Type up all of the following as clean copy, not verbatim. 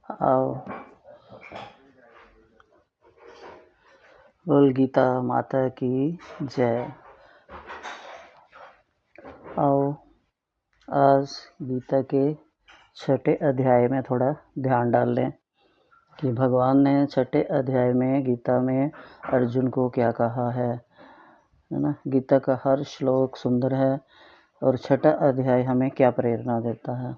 आओ बोल गीता माता की जय। आओ आज गीता के छठे अध्याय में थोड़ा ध्यान डाल लें कि भगवान ने छठे अध्याय में गीता में अर्जुन को क्या कहा है ना। गीता का हर श्लोक सुंदर है और छठा अध्याय हमें क्या प्रेरणा देता है।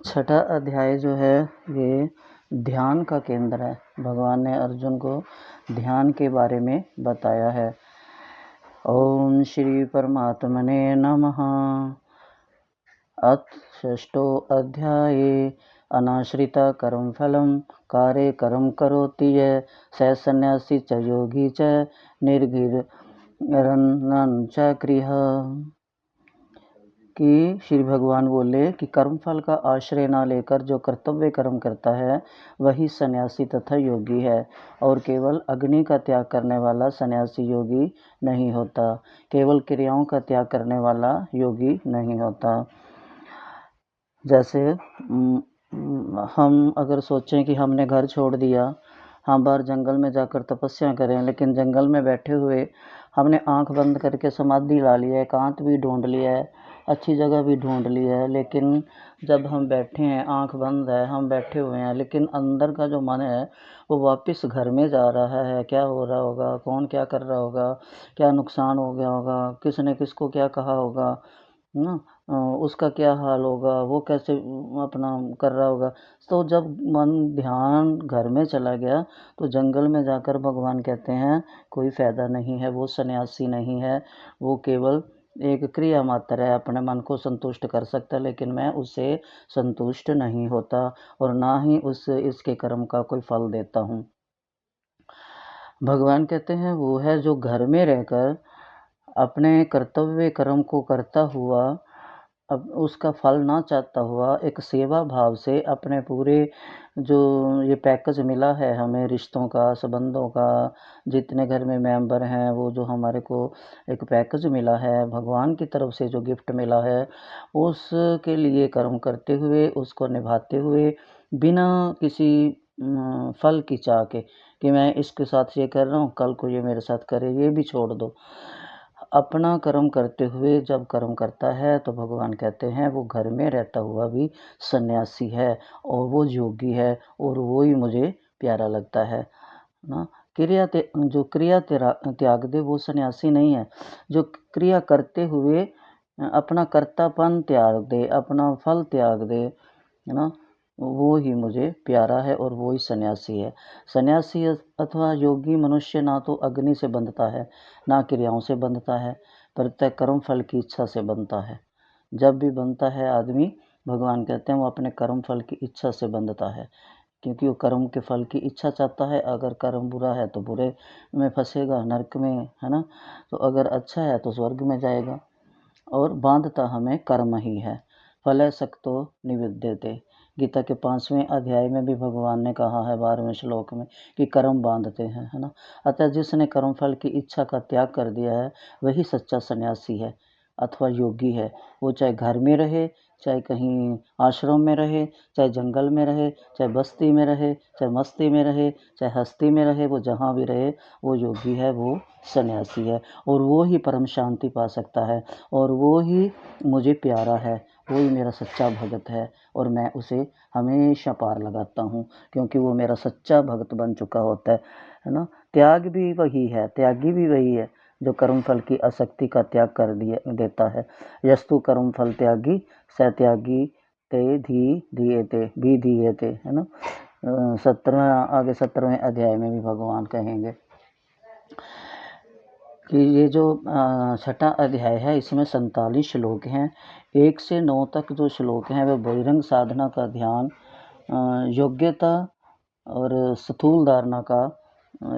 छठा अध्याय जो है ये ध्यान का केंद्र है। भगवान ने अर्जुन को ध्यान के बारे में बताया है। ओम श्री परमात्मने नमः। अथ षष्ठो अध्याये अनाश्रिता कर्म फलम कार्य कर्म करोति यः स सन्यासी च योगी च निर्गिरन् च क्रियः। कि श्री भगवान बोले कि कर्मफल का आश्रय ना लेकर जो कर्तव्य कर्म करता है वही सन्यासी तथा योगी है, और केवल अग्नि का त्याग करने वाला सन्यासी योगी नहीं होता, केवल क्रियाओं का त्याग करने वाला योगी नहीं होता। जैसे हम अगर सोचें कि हमने घर छोड़ दिया, हम बाहर जंगल में जाकर तपस्या करें, लेकिन जंगल में बैठे हुए हमने आंख बंद करके समाधि ला ली है, एकांत भी ढूंढ लिया है, अच्छी जगह भी ढूंढ ली है, लेकिन जब हम बैठे हैं, आंख बंद है, हम बैठे हुए हैं, लेकिन अंदर का जो मन है वो वापस घर में जा रहा है। क्या हो रहा होगा, कौन क्या कर रहा होगा, क्या नुकसान हो गया होगा, किसने किसको क्या कहा होगा ना, उसका क्या हाल होगा, वो कैसे अपना कर रहा होगा। तो जब मन ध्यान घर में चला गया तो जंगल में जाकर भगवान कहते हैं कोई फ़ायदा नहीं है, वो सन्यासी नहीं है, वो केवल एक क्रिया मात्र है, अपने मन को संतुष्ट कर सकता है, लेकिन मैं उससे संतुष्ट नहीं होता और ना ही इसके कर्म का कोई फल देता हूँ। भगवान कहते हैं वो है जो घर में रहकर अपने कर्तव्य कर्म को करता हुआ, अब उसका फल ना चाहता हुआ, एक सेवा भाव से अपने पूरे जो ये पैकेज मिला है हमें रिश्तों का, संबंधों का, जितने घर में मेंबर हैं वो जो हमारे को एक पैकेज मिला है, भगवान की तरफ से जो गिफ्ट मिला है, उसके लिए कर्म करते हुए, उसको निभाते हुए, बिना किसी फल की चाह के कि मैं इसके साथ ये कर रहा हूँ, कल को ये मेरे साथ करे, ये भी छोड़ दो। अपना कर्म करते हुए जब कर्म करता है तो भगवान कहते हैं वो घर में रहता हुआ भी सन्यासी है और वो योगी है, और वो ही मुझे प्यारा लगता है ना। जो क्रिया त्याग दे वो सन्यासी नहीं है। जो क्रिया करते हुए अपना कर्तापन त्याग दे, अपना फल त्याग दे, है ना, वो ही मुझे प्यारा है और वो ही सन्यासी है। सन्यासी अथवा योगी मनुष्य ना तो अग्नि से बंधता है, ना क्रियाओं से बंधता है, प्रत्येक कर्म फल की इच्छा से बंधता है। जब भी बनता है आदमी, भगवान कहते हैं वो अपने कर्म फल की इच्छा से बंधता है, क्योंकि वो कर्म के फल की इच्छा चाहता है। अगर कर्म बुरा है तो बुरे में फंसेगा, नरक में, है ना, तो अगर अच्छा है तो स्वर्ग में जाएगा। और बांधता हमें कर्म ही है। फल सक्तो निविद्यते। गीता के 5वें अध्याय में भी भगवान ने कहा है 12वें श्लोक में कि कर्म बांधते हैं, है ना। अतः जिसने कर्म फल की इच्छा का त्याग कर दिया है वही सच्चा सन्यासी है अथवा योगी है। वो चाहे घर में रहे, चाहे कहीं आश्रम में रहे, चाहे जंगल में रहे, चाहे बस्ती में रहे, चाहे मस्ती में रहे, चाहे हस्ती में रहे, वो जहाँ भी रहे वो योगी है, वो सन्यासी है, और वो ही परम शांति पा सकता है, और वो ही मुझे प्यारा है, वो ही मेरा सच्चा भगत है, और मैं उसे हमेशा पार लगाता हूँ क्योंकि वो मेरा सच्चा भगत बन चुका होता है ना। त्याग भी वही है, त्यागी भी वही है जो कर्मफल की आसक्ति का त्याग कर देता है। यस्तु कर्मफल त्यागी स त्यागी ते धीयते भी धीयते, है ना। 17वें अध्याय में भी भगवान कहेंगे कि ये जो छठा अध्याय है इसमें 47 श्लोक हैं। 1 से 9 तक जो श्लोक हैं वे बहिरंग साधना का ध्यान, योग्यता और स्थूल धारणा का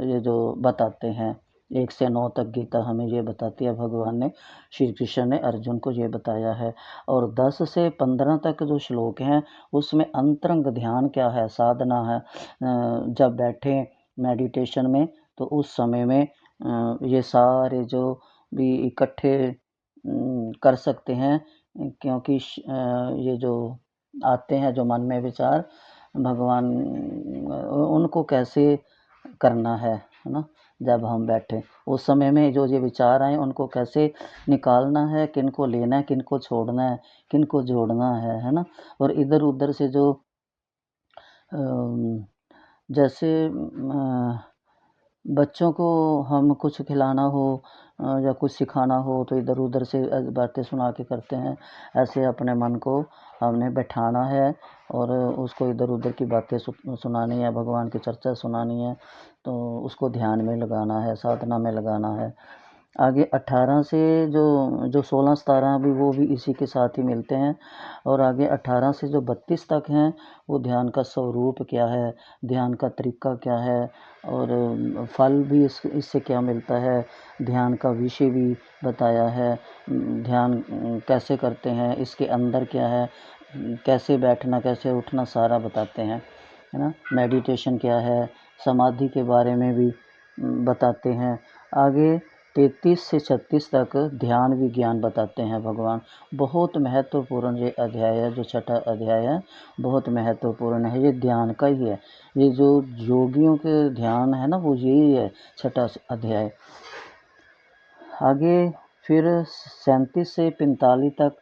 ये जो बताते हैं। 1 से 9 तक गीता हमें ये बताती है, भगवान ने, श्री कृष्ण ने अर्जुन को ये बताया है। और 10 से 15 तक जो श्लोक हैं उसमें अंतरंग ध्यान क्या है, साधना है। जब बैठे मेडिटेशन में तो उस समय में ये सारे जो भी इकट्ठे कर सकते हैं, क्योंकि ये जो आते हैं जो मन में विचार, भगवान उनको कैसे करना है ना। जब हम बैठे उस समय में जो ये विचार आए उनको कैसे निकालना है, किनको लेना है, किनको छोड़ना है, किनको जोड़ना है ना। और इधर उधर से जो जैसे बच्चों को हम कुछ खिलाना हो या कुछ सिखाना हो तो इधर उधर से बातें सुना के करते हैं। ऐसे अपने मन को हमने बैठाना है और उसको इधर उधर की बातें सुनानी है, भगवान की चर्चा सुनानी है, तो उसको ध्यान में लगाना है, साधना में लगाना है। आगे 18 से जो 16-17 भी वो भी इसी के साथ ही मिलते हैं। और आगे 18 से जो 32 तक हैं वो ध्यान का स्वरूप क्या है, ध्यान का तरीका क्या है और फल भी इससे क्या मिलता है, ध्यान का विषय भी बताया है, ध्यान कैसे करते हैं, इसके अंदर क्या है, कैसे बैठना, कैसे उठना, सारा बताते हैं, है ना। मेडिटेशन क्या है, समाधि के बारे में भी बताते हैं। आगे 33 से 36 तक ध्यान विज्ञान बताते हैं भगवान। बहुत महत्वपूर्ण ये अध्याय है, जो छठा अध्याय है बहुत महत्वपूर्ण है। ये ध्यान का ही है, ये जो योगियों के ध्यान है ना वो यही है छठा अध्याय। आगे फिर 37 से 45 तक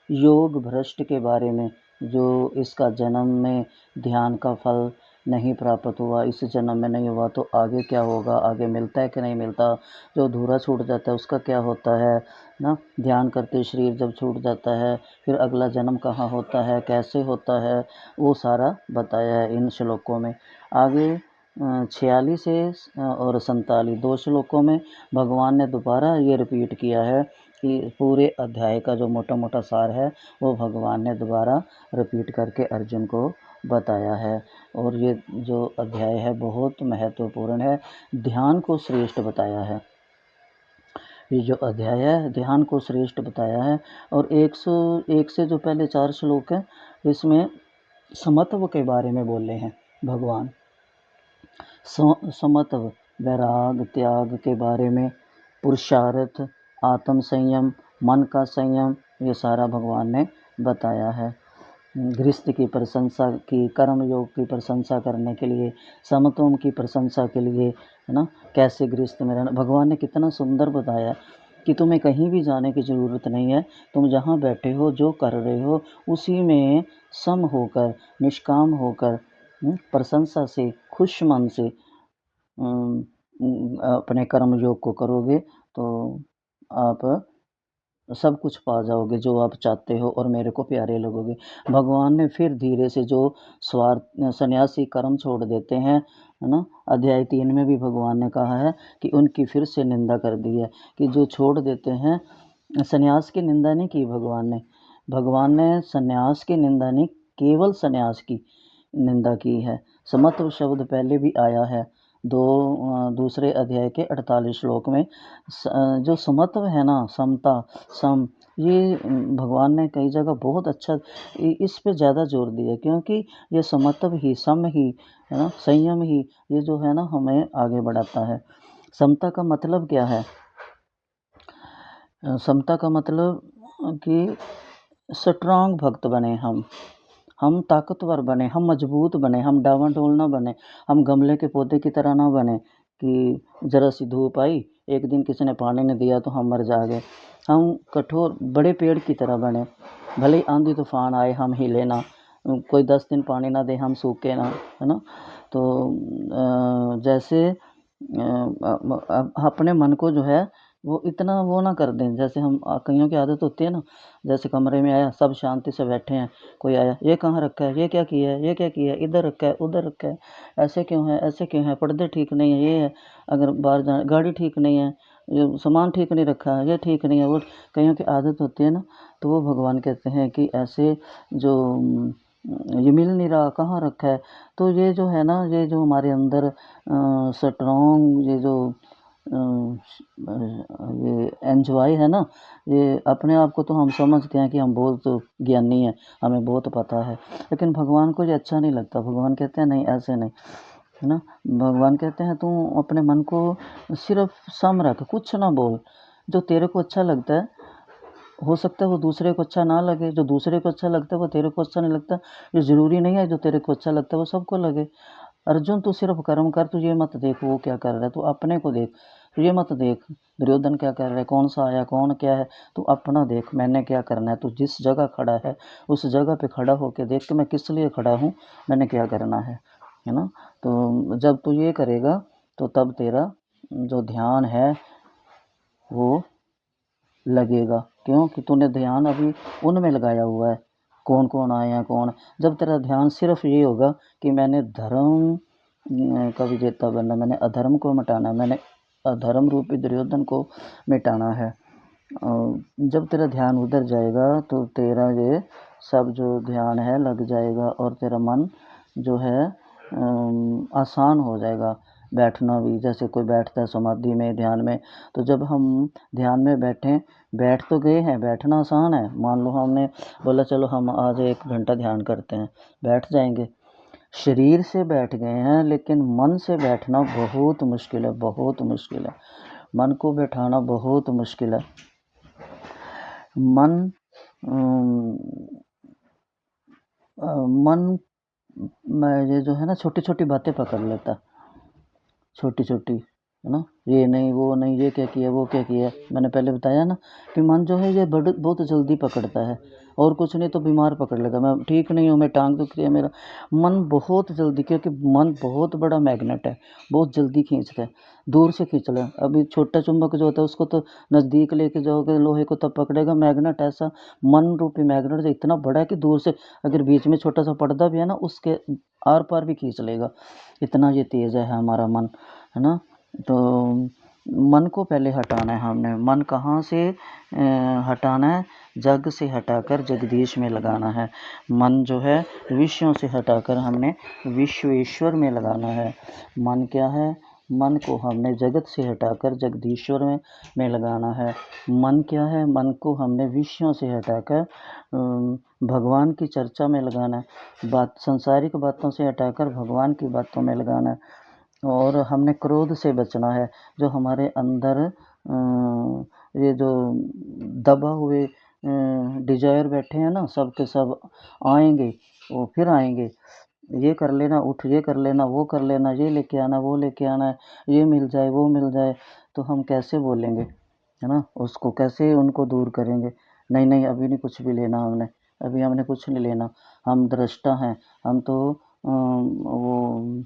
योग भ्रष्ट के बारे में, जो इसका जन्म में ध्यान का फल नहीं प्राप्त हुआ, इस जन्म में नहीं हुआ तो आगे क्या होगा, आगे मिलता है कि नहीं मिलता, जो अधूरा छूट जाता है उसका क्या होता है ना। ध्यान करते शरीर जब छूट जाता है फिर अगला जन्म कहाँ होता है, कैसे होता है, वो सारा बताया है इन श्लोकों में। आगे 46 से और 47 दो श्लोकों में भगवान ने दोबारा ये रिपीट किया है कि पूरे अध्याय का जो मोटा मोटा सार है वो भगवान ने दोबारा रिपीट करके अर्जुन को बताया है। और ये जो अध्याय है बहुत महत्वपूर्ण है, ध्यान को श्रेष्ठ बताया है। ये जो अध्याय है ध्यान को श्रेष्ठ बताया है। और 101 से जो पहले 4 श्लोक हैं इसमें समत्व के बारे में बोले हैं भगवान। समत्व, वैराग, त्याग के बारे में, पुरुषार्थ, आत्म संयम, मन का संयम, ये सारा भगवान ने बताया है। गृहस्थ की प्रशंसा की, कर्म योग की प्रशंसा करने के लिए, समत्व की प्रशंसा के लिए, है ना। कैसे गृहस्थ में रहना, भगवान ने कितना सुंदर बताया कि तुम्हें कहीं भी जाने की ज़रूरत नहीं है, तुम जहाँ बैठे हो जो कर रहे हो उसी में सम होकर, निष्काम होकर, प्रशंसा से, खुश मन से अपने कर्म योग को करोगे तो आप सब कुछ पा जाओगे जो आप चाहते हो और मेरे को प्यारे लगोगे। भगवान ने फिर धीरे से जो सन्यासी कर्म छोड़ देते हैं, है ना। अध्याय 3 में भी भगवान ने कहा है कि उनकी फिर से निंदा कर दी है कि जो छोड़ देते हैं, सन्यास की निंदा नहीं की भगवान ने सन्यास की निंदा नहीं, केवल सन्यास की निंदा की है। समत्व शब्द पहले भी आया है दूसरे अध्याय के 48 श्लोक में। जो समत्व है ना, समता, सम, ये भगवान ने कई जगह बहुत अच्छा इस पे ज़्यादा जोर दिया, क्योंकि ये समत्व ही, सम ही, है ना, संयम ही, ये जो है ना हमें आगे बढ़ाता है। समता का मतलब क्या है? समता का मतलब कि स्ट्रांग भक्त बने हम ताकतवर बने, हम मजबूत बने, हम डावाडोल ना बने, हम गमले के पौधे की तरह ना बने कि ज़रा सी धूप आई, एक दिन किसी ने पानी नहीं दिया तो हम मर जाएंगे। हम कठोर बड़े पेड़ की तरह बने, भले ही आंधी तूफान आए हम हिले ना, कोई 10 दिन पानी ना दे हम सूखे ना, है ना। तो जैसे अपने मन को जो है वो इतना वो ना कर दें, जैसे हम कईयों की आदत होती है ना, जैसे कमरे में आया सब शांति से बैठे हैं, कोई आया ये कहाँ रखा है, ये क्या किया है, ये क्या किया है, इधर रखा है, उधर रखा है, ऐसे क्यों है, ऐसे क्यों है, पर्दे ठीक नहीं है, ये है, अगर बाहर जाए गाड़ी ठीक नहीं है, ये सामान ठीक नहीं रखा है, ये ठीक नहीं है, वो कईयों की आदत होती है ना। तो वो भगवान कहते हैं कि ऐसे जो ये मिल नहीं रहा कहाँ रखा है। तो ये जो है ना, ये जो हमारे अंदर स्ट्रॉन्ग ये जो ये एन्जॉय है ना, ये अपने आप को तो हम समझते हैं कि हम बहुत ज्ञानी हैं, हमें बहुत पता है, लेकिन भगवान को ये अच्छा नहीं लगता। भगवान कहते हैं नहीं, ऐसे नहीं, है ना। भगवान कहते हैं तू अपने मन को सिर्फ सम रख, कुछ ना बोल, जो तेरे को अच्छा लगता है हो सकता है वो दूसरे को अच्छा ना लगे, जो दूसरे को अच्छा लगता है वो तेरे को अच्छा नहीं लगता। ये ज़रूरी नहीं है जो तेरे को अच्छा लगता है वो सबको लगे। अर्जुन तू सिर्फ कर्म कर, तू ये मत देख वो क्या कर रहा है, तू अपने को देख। तू ये मत देख दुर्योधन क्या कर रहा है, कौन सा आया, कौन क्या है। तू अपना देख, मैंने क्या करना है। तू जिस जगह खड़ा है उस जगह पे खड़ा होके देख कि मैं किस लिए खड़ा हूँ, मैंने क्या करना है ना। तो जब तू ये करेगा तो तब तेरा जो ध्यान है वो लगेगा। क्यों कि तूने ध्यान अभी उनमें लगाया हुआ है, कौन कौन आए हैं कौन। जब तेरा ध्यान सिर्फ ये होगा कि मैंने धर्म का विजेता बनना, मैंने अधर्म को मिटाना, मैंने अधर्म रूपी दुर्योधन को मिटाना है। जब तेरा ध्यान उधर जाएगा तो तेरा ये सब जो ध्यान है लग जाएगा और तेरा मन जो है आसान हो जाएगा। बैठना भी, जैसे कोई बैठता है समाधि में ध्यान में, तो जब हम ध्यान में बैठें, बैठ तो गए हैं, बैठना आसान है। मान लो हमने बोला चलो हम आज 1 घंटा ध्यान करते हैं, बैठ जाएंगे। शरीर से बैठ गए हैं लेकिन मन से बैठना बहुत मुश्किल है, बहुत मुश्किल है। मन को बैठाना बहुत मुश्किल है। मन मन में ये जो है ना छोटी छोटी बातें पकड़ लेता, छोटी छोटी, है ना। ये नहीं वो नहीं, ये क्या किया वो क्या किया। मैंने पहले बताया ना कि मन जो है ये बहुत जल्दी पकड़ता है, और कुछ नहीं तो बीमार पकड़ लेगा। मैं ठीक नहीं हूँ, मैं टांग दुख रही है मेरा, मन बहुत जल्दी, क्योंकि मन बहुत बड़ा मैग्नेट है, बहुत जल्दी खींचता है, दूर से खींच ले। अभी छोटा चुंबक जो होता है उसको तो नज़दीक लेके जाओगे लोहे को तब पकड़ेगा, मैग्नेट ऐसा मन रूपी मैग्नेट जो इतना बड़ा है कि दूर से अगर बीच में छोटा सा पर्दा भी है ना उसके आर पार भी खींच लेगा, इतना ये तेज़ है हमारा मन, है ना। तो मन को पहले हटाना है हमने। मन कहाँ से हटाना है, जग से हटाकर जगदीश में लगाना है। मन जो है विषयों से हटाकर हमने विश्वेश्वर में लगाना है। मन क्या है, मन को हमने जगत से हटाकर जगदीश्वर में लगाना है। मन क्या है, मन को हमने विषयों से हटाकर भगवान की चर्चा में लगाना है। बात सांसारिक बातों से हटाकर भगवान की बातों में लगाना है। और हमने क्रोध से बचना है। जो हमारे अंदर ये जो दबा हुए डिजायर बैठे हैं ना, सब के सब आएंगे, वो फिर आएंगे। ये कर लेना, उठ ये कर लेना, वो कर लेना, ये लेके आना, वो लेके आना है, ये मिल जाए वो मिल जाए। तो हम कैसे बोलेंगे, है ना, उसको कैसे उनको दूर करेंगे। नहीं नहीं अभी नहीं कुछ भी लेना हमने, अभी हमने कुछ नहीं लेना। हम दृष्टा हैं, हम तो वो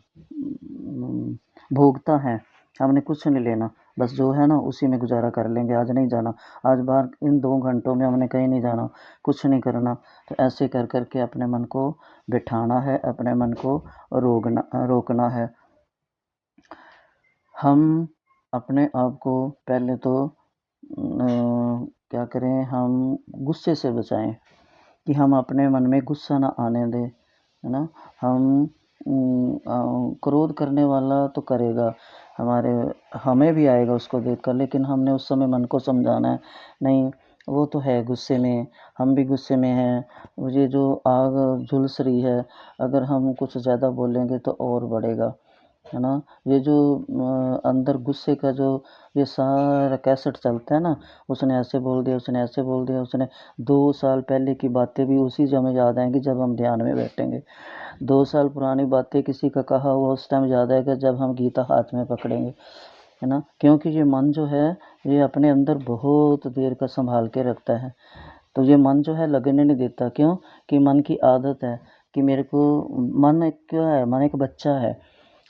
भोगता है, हमने कुछ नहीं लेना। बस जो है ना उसी में गुजारा कर लेंगे। आज नहीं जाना, आज बाहर इन 2 घंटों में हमने कहीं नहीं जाना, कुछ नहीं करना। तो ऐसे कर कर के अपने मन को बिठाना है, अपने मन को रोकना है। हम अपने आप को पहले तो क्या करें, हम गुस्से से बचाएं कि हम अपने मन में गुस्सा ना आने दें, है ना। हम क्रोध करने वाला तो करेगा, हमारे हमें भी आएगा उसको देखकर, लेकिन हमने उस समय मन को समझाना है, नहीं वो तो है गुस्से में, हम भी गुस्से में हैं। ये जो आग झुलस रही है, अगर हम कुछ ज़्यादा बोलेंगे तो और बढ़ेगा, है ना। ये जो अंदर गुस्से का जो ये सारा कैसेट चलता है ना, उसने ऐसे बोल दिया, उसने ऐसे बोल दिया, उसने 2 साल पहले की बातें भी उसी समय याद आएंगी जब हम ध्यान में बैठेंगे। 2 साल पुरानी बातें किसी का कहा हुआ उस टाइम याद आएगा जब हम गीता हाथ में पकड़ेंगे, है ना। क्योंकि ये मन जो है ये अपने अंदर बहुत देर का संभाल के रखता है। तो ये मन जो है लगने नहीं देता, क्यों कि मन की आदत है कि मेरे को, मन एक क्या है, मन एक बच्चा है।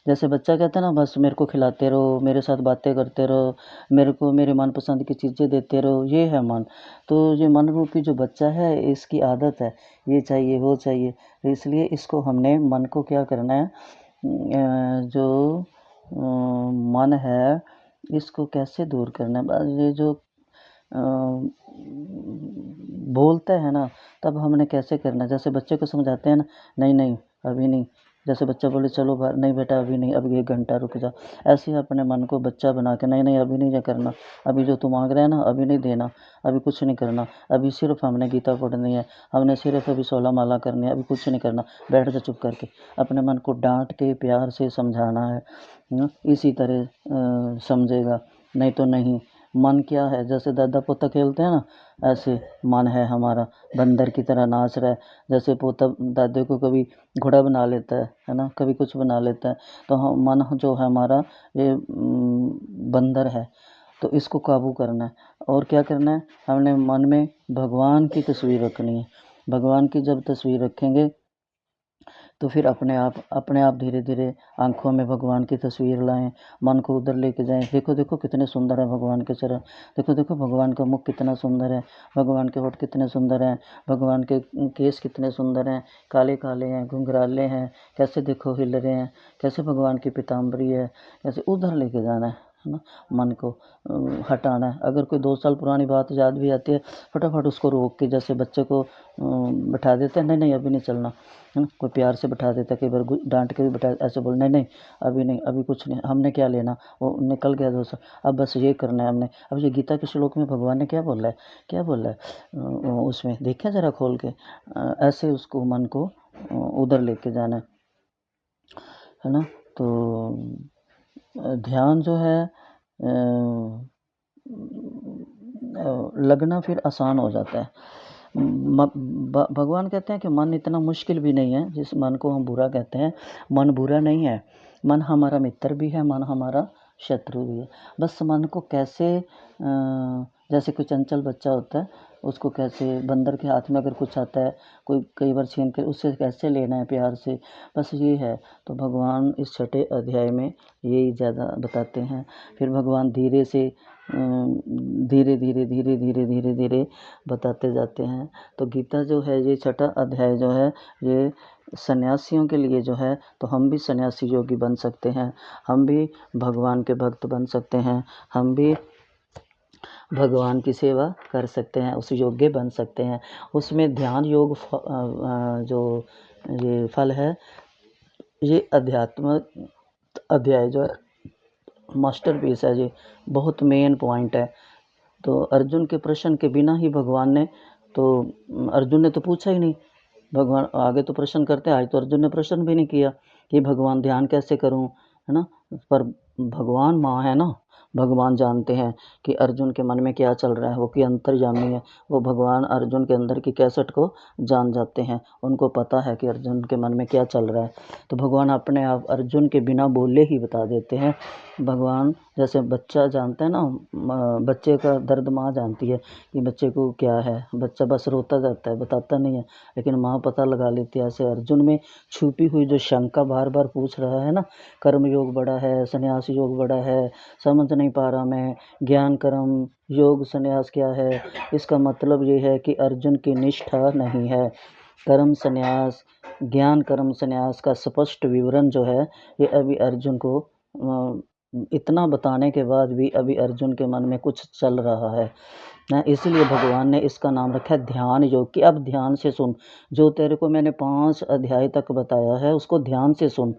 जैसे बच्चा कहता है ना बस मेरे को खिलाते रहो, मेरे साथ बातें करते रहो, मेरे को मेरे मनपसंद की चीज़ें देते रहो, ये है मन। तो ये मन रूपी जो बच्चा है इसकी आदत है, ये चाहिए वो चाहिए। तो इसलिए इसको हमने मन को क्या करना है, जो मन है इसको कैसे दूर करना है। बस ये जो बोलता है ना, तब हमने कैसे करना है। जैसे बच्चे को समझाते हैं ना, नहीं नहीं अभी नहीं। जैसे बच्चा बोले चलो बाहर, नहीं बेटा अभी नहीं, अभी 1 घंटा रुक जा। ऐसे ही अपने मन को बच्चा बना के, नहीं नहीं अभी नहीं ये करना, अभी जो तू मांग रहा है ना अभी नहीं देना, अभी कुछ नहीं करना, अभी सिर्फ हमने गीता पढ़नी है, हमने सिर्फ अभी 16 माला करनी है, अभी कुछ नहीं करना, बैठ जा चुप करके। अपने मन को डांट के प्यार से समझाना है ना। इसी तरह समझेगा, नहीं तो नहीं। मन क्या है, जैसे दादा पोता खेलते हैं ना, ऐसे मन है हमारा बंदर की तरह नाच रहा है। जैसे पोता दादे को कभी घोड़ा बना लेता है ना, कभी कुछ बना लेता है, तो मन जो है हमारा ये बंदर है। तो इसको काबू करना है। और क्या करना है, हमने मन में भगवान की तस्वीर रखनी है। भगवान की जब तस्वीर रखेंगे तो फिर अपने आप धीरे धीरे आंखों में भगवान की तस्वीर लाएं, मन को उधर लेके जाएं। देखो देखो कितने सुंदर है भगवान के चरण, देखो देखो भगवान का मुख कितना सुंदर है, भगवान के होठ कितने सुंदर हैं, भगवान के केस कितने सुंदर हैं, काले काले हैं, घुंघराले हैं, कैसे देखो हिल रहे हैं, कैसे भगवान की पीताम्बरी है, कैसे उधर लेके जाना है ना। मन को हटाना है। अगर कोई 2 साल पुरानी बात याद भी आती है, फटाफट उसको रोक के, जैसे बच्चे को बैठा देते हैं, नहीं नहीं अभी नहीं चलना, है ना। कोई प्यार से बैठा देता है, कई बार डांट के भी बैठा, ऐसे बोल नहीं नहीं अभी नहीं, अभी कुछ नहीं, हमने क्या लेना, वो निकल गया 2 साल, अब बस ये करना है हमने। अब ये गीता के श्लोक में भगवान ने क्या बोला है, क्या बोला है उसमें देखिए ज़रा खोल के, ऐसे उसको मन को उधर लेके जाना है ना। तो ध्यान जो है लगना फिर आसान हो जाता है। भगवान कहते हैं कि मन इतना मुश्किल भी नहीं है, जिस मन को हम बुरा कहते हैं, मन बुरा नहीं है। मन हमारा मित्र भी है, मन हमारा शत्रु भी है। बस मन को कैसे जैसे कोई चंचल बच्चा होता है, उसको कैसे बंदर के हाथ में अगर कुछ आता है, कोई कई बार छीन के, उससे कैसे लेना है प्यार से, बस ये है। तो भगवान इस 6ठे अध्याय में यही ज़्यादा बताते हैं। फिर भगवान धीरे से धीरे धीरे धीरे धीरे धीरे धीरे बताते जाते हैं। तो गीता जो है, ये 6ठा अध्याय जो है, ये सन्यासियों के लिए जो है, तो हम भी सन्यासी योगी बन सकते हैं, हम भी भगवान के भक्त बन सकते हैं, हम भी भगवान की सेवा कर सकते हैं, उस योग्य बन सकते हैं। उसमें ध्यान योग जो ये फल है, ये आध्यात्मिक अध्याय जो है मास्टरपीस है, ये बहुत मेन पॉइंट है। तो अर्जुन के प्रश्न के बिना ही भगवान ने, तो अर्जुन ने तो पूछा ही नहीं, भगवान आगे तो प्रश्न करते हैं, आज तो अर्जुन ने प्रश्न भी नहीं किया कि भगवान ध्यान कैसे करूं, है ना। पर भगवान माँ है ना, भगवान जानते हैं कि अर्जुन के मन में क्या चल रहा है, वो कि अंतर्यामी है, वो भगवान अर्जुन के अंदर की कैसेट को जान जाते हैं, उनको पता है कि अर्जुन के मन में क्या चल रहा है। तो भगवान अपने आप अर्जुन के बिना बोले ही बता देते हैं। भगवान जैसे बच्चा जानता है ना, बच्चे का दर्द माँ जानती है कि बच्चे को क्या है, बच्चा बस रोता जाता है, बताता नहीं है, लेकिन माँ पता लगा लेती है। ऐसे अर्जुन में छुपी हुई जो शंका बार बार पूछ रहा है ना, कर्म योग बड़ा है, संन्यास योग बड़ा है, समझ नहीं पा रहा मैं, ज्ञान कर्म योग संन्यास क्या है, इसका मतलब ये है कि अर्जुन की निष्ठा नहीं है। कर्म संन्यास, ज्ञान कर्म संन्यास का स्पष्ट विवरण जो है, ये अभी अर्जुन को इतना बताने के बाद भी अभी अर्जुन के मन में कुछ चल रहा है ना। इसलिए भगवान ने इसका नाम रखा है ध्यान योग, कि अब ध्यान से सुन, जो तेरे को मैंने 5 अध्याय तक बताया है उसको ध्यान से सुन,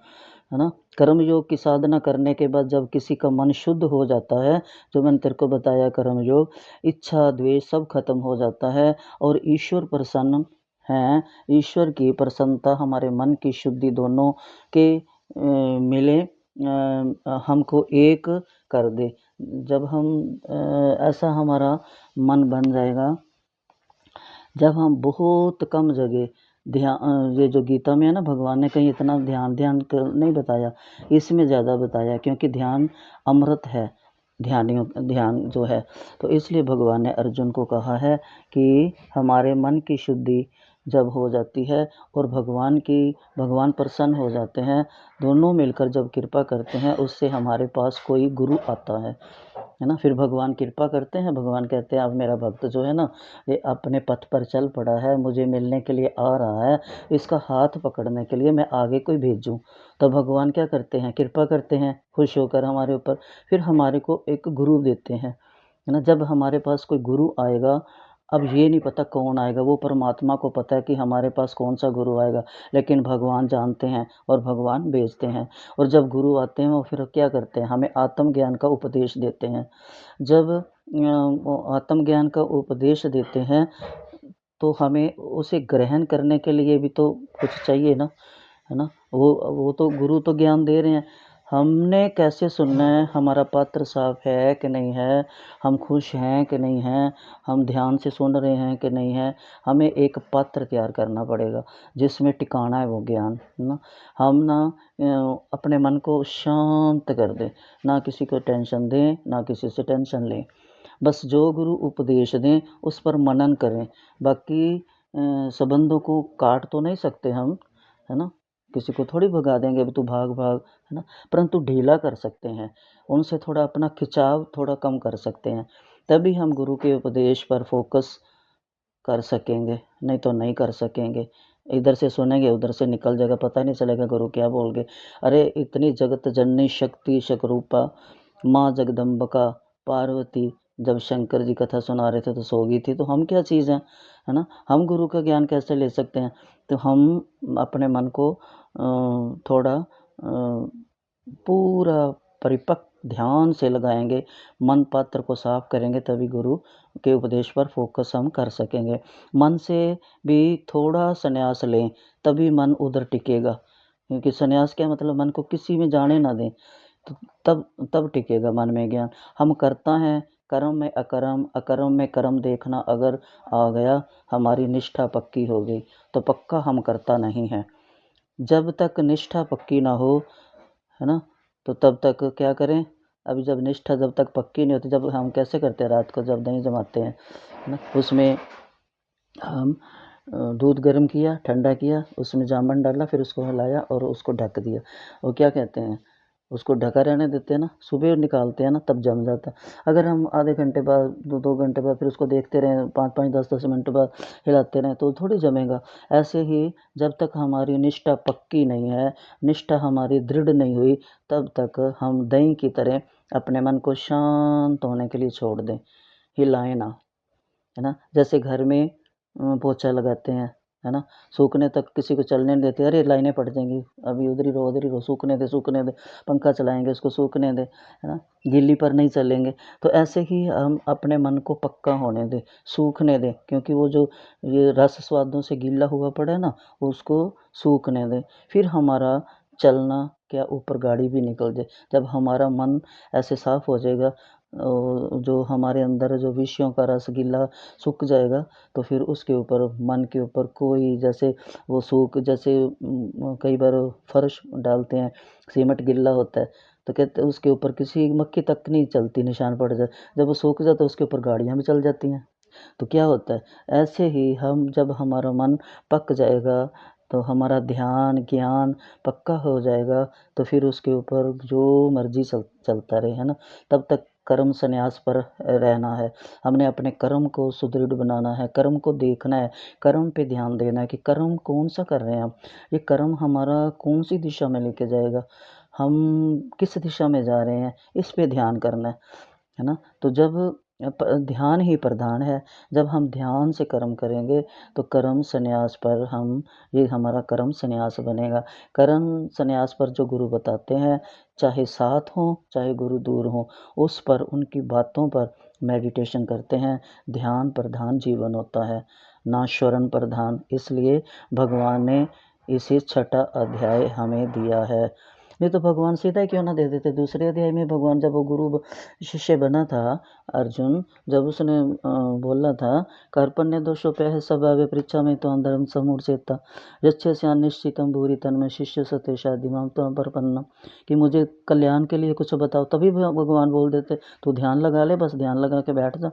है ना। कर्म योग की साधना करने के बाद जब किसी का मन शुद्ध हो जाता है, जो मैंने तेरे को बताया कर्म योग, इच्छा द्वेष सब खत्म हो जाता है और ईश्वर प्रसन्न हैं। ईश्वर की प्रसन्नता हमारे मन की शुद्धि दोनों के मिले हमको एक कर दे। जब हम ऐसा हमारा मन बन जाएगा, जब हम बहुत कम जगह ध्यान, ये जो गीता में है ना, भगवान ने कहीं इतना ध्यान ध्यान नहीं बताया, इसमें ज़्यादा बताया, क्योंकि ध्यान अमृत है, ध्यान जो है। तो इसलिए भगवान ने अर्जुन को कहा है कि हमारे मन की शुद्धि जब हो जाती है और भगवान प्रसन्न हो जाते हैं, दोनों मिलकर जब कृपा करते हैं, उससे हमारे पास कोई गुरु आता है ना। फिर भगवान कृपा करते हैं, भगवान कहते हैं अब मेरा भक्त जो है ना, ये अपने पथ पर चल पड़ा है, मुझे मिलने के लिए आ रहा है, इसका हाथ पकड़ने के लिए मैं आगे कोई भेजूं। तो भगवान क्या करते हैं, कृपा करते हैं खुश होकर हमारे ऊपर, फिर हमारे को एक गुरु देते हैं, है ना। जब हमारे पास कोई गुरु आएगा, अब ये नहीं पता कौन आएगा, वो परमात्मा को पता है कि हमारे पास कौन सा गुरु आएगा, लेकिन भगवान जानते हैं और भगवान भेजते हैं। और जब गुरु आते हैं वो फिर क्या करते हैं, हमें आत्मज्ञान का उपदेश देते हैं। जब वो आत्मज्ञान का उपदेश देते हैं, तो हमें उसे ग्रहण करने के लिए भी तो कुछ चाहिए ना, है ना। वो तो गुरु तो ज्ञान दे रहे हैं, हमने कैसे सुनना है, हमारा पात्र साफ है कि नहीं है, हम खुश हैं कि नहीं हैं, हम ध्यान से सुन रहे हैं कि नहीं है। हमें एक पात्र तैयार करना पड़ेगा जिसमें टिकाना है वो ज्ञान, है ना। हम ना अपने मन को शांत कर दें, ना किसी को टेंशन दें, ना किसी से टेंशन लें। बस जो गुरु उपदेश दें उस पर मनन करें। बाकी संबंधों को काट तो नहीं सकते हम, है ना। किसी को थोड़ी भगा देंगे, अब तू भाग भाग, है ना। परंतु ढीला कर सकते हैं, उनसे थोड़ा अपना खिंचाव थोड़ा कम कर सकते हैं। तभी हम गुरु के उपदेश पर फोकस कर सकेंगे, नहीं तो नहीं कर सकेंगे। इधर से सुनेंगे उधर से निकल जाएगा, पता ही नहीं चलेगा गुरु क्या बोल गए। अरे इतनी जगत जननी शक्ति शकरूपा माँ जगदम्बिका पार्वती, जब शंकर जी कथा सुना रहे थे तो सो गई थी, तो हम क्या चीज़ हैं, है ना। हम गुरु का ज्ञान कैसे ले सकते हैं। तो हम अपने मन को थोड़ा पूरा परिपक्व ध्यान से लगाएंगे, मन पात्र को साफ करेंगे, तभी गुरु के उपदेश पर फोकस हम कर सकेंगे। मन से भी थोड़ा संन्यास लें, तभी मन उधर टिकेगा। क्योंकि संन्यास क्या मतलब, मन को किसी में जाने ना दें, तो तब टिकेगा मन में ज्ञान। हम करता हैं, कर्म में अकर्म, अकर्म में कर्म देखना अगर आ गया, हमारी निष्ठा पक्की हो गई, तो पक्का हम करता नहीं है। जब तक निष्ठा पक्की ना हो, है ना, तो तब तक क्या करें। अभी जब निष्ठा जब तक पक्की नहीं होती, जब हम कैसे करते हैं, रात को जब दही जमाते हैं, है ना, उसमें हम दूध गर्म किया, ठंडा किया, उसमें जामुन डाला, फिर उसको हिलाया और उसको ढक दिया। वो क्या कहते हैं, उसको ढका रहने देते हैं ना, सुबह निकालते हैं ना, तब जम जाता है। अगर हम आधे घंटे बाद, 2 घंटे बाद फिर उसको देखते रहें, 5-5 10-10 मिनट बाद हिलाते रहें, तो थोड़ी जमेगा। ऐसे ही जब तक हमारी निष्ठा पक्की नहीं है, निष्ठा हमारी दृढ़ नहीं हुई, तब तक हम दही की तरह अपने मन को शांत होने के लिए छोड़ दें, हिलाएं ना, है ना। जैसे घर में पोछा लगाते हैं, है ना, सूखने तक किसी को चलने नहीं देते, अरे लाइनें पड़ जाएंगी, अभी उधर ही रहो उधर ही रहो, सूखने दे सूखने दे, पंखा चलाएंगे उसको सूखने दे, है ना, गीली पर नहीं चलेंगे। तो ऐसे ही हम अपने मन को पक्का होने दें, सूखने दें, क्योंकि वो जो ये रस स्वादों से गीला हुआ पड़ा है ना, उसको सूखने दें। फिर हमारा चलना क्या, ऊपर गाड़ी भी निकल जाए। जब हमारा मन ऐसे साफ हो जाएगा, जो हमारे अंदर जो विषयों का रस गीला सूख जाएगा, तो फिर उसके ऊपर, मन के ऊपर कोई, जैसे वो सूख, जैसे कई बार फर्श डालते हैं, सीमेंट गीला होता है, तो कहते हैं उसके ऊपर किसी मक्खी तक नहीं चलती, निशान पड़ जाए। जब वो सूख जाता है उसके ऊपर गाड़ियाँ भी चल जाती हैं। तो क्या होता है, ऐसे ही हम, जब हमारा मन पक जाएगा, तो हमारा ध्यान ज्ञान पक्का हो जाएगा, तो फिर उसके ऊपर जो मर्जी चलता रहे, है ना। तब तक कर्म संन्यास पर रहना है। हमने अपने कर्म को सुदृढ़ बनाना है, कर्म को देखना है, कर्म पे ध्यान देना है कि कर्म कौन सा कर रहे हैं हम, ये कर्म हमारा कौन सी दिशा में लेके जाएगा, हम किस दिशा में जा रहे हैं, इस पे ध्यान करना है ना। तो जब ध्यान ही प्रधान है, जब हम ध्यान से कर्म करेंगे, तो कर्म संन्यास पर हम, ये हमारा कर्म संन्यास बनेगा। कर्म संन्यास पर जो गुरु बताते हैं, चाहे साथ हों चाहे गुरु दूर हों, उस पर, उनकी बातों पर मेडिटेशन करते हैं। ध्यान प्रधान जीवन होता है, ना श्रवण प्रधान। इसलिए भगवान ने इसे 6ठा अध्याय हमें दिया है। नहीं तो भगवान सीधा क्यों ना दे देते। दूसरे अध्याय में भगवान, जब वो गुरु शिष्य बना था, अर्जुन, जब उसने बोला था, कार्पण्य दोषोपय स्वभाव परीक्षा में तो धर्म समूर्चेता यच्छ्य निश्चितम भूरि तन्मय शिष्य सतेषादिमाम त्वं प्रपन्नम, कि मुझे कल्याण के लिए कुछ बताओ। तभी भगवान बोल देते, तू ध्यान लगा ले, बस ध्यान लगा के बैठ जा,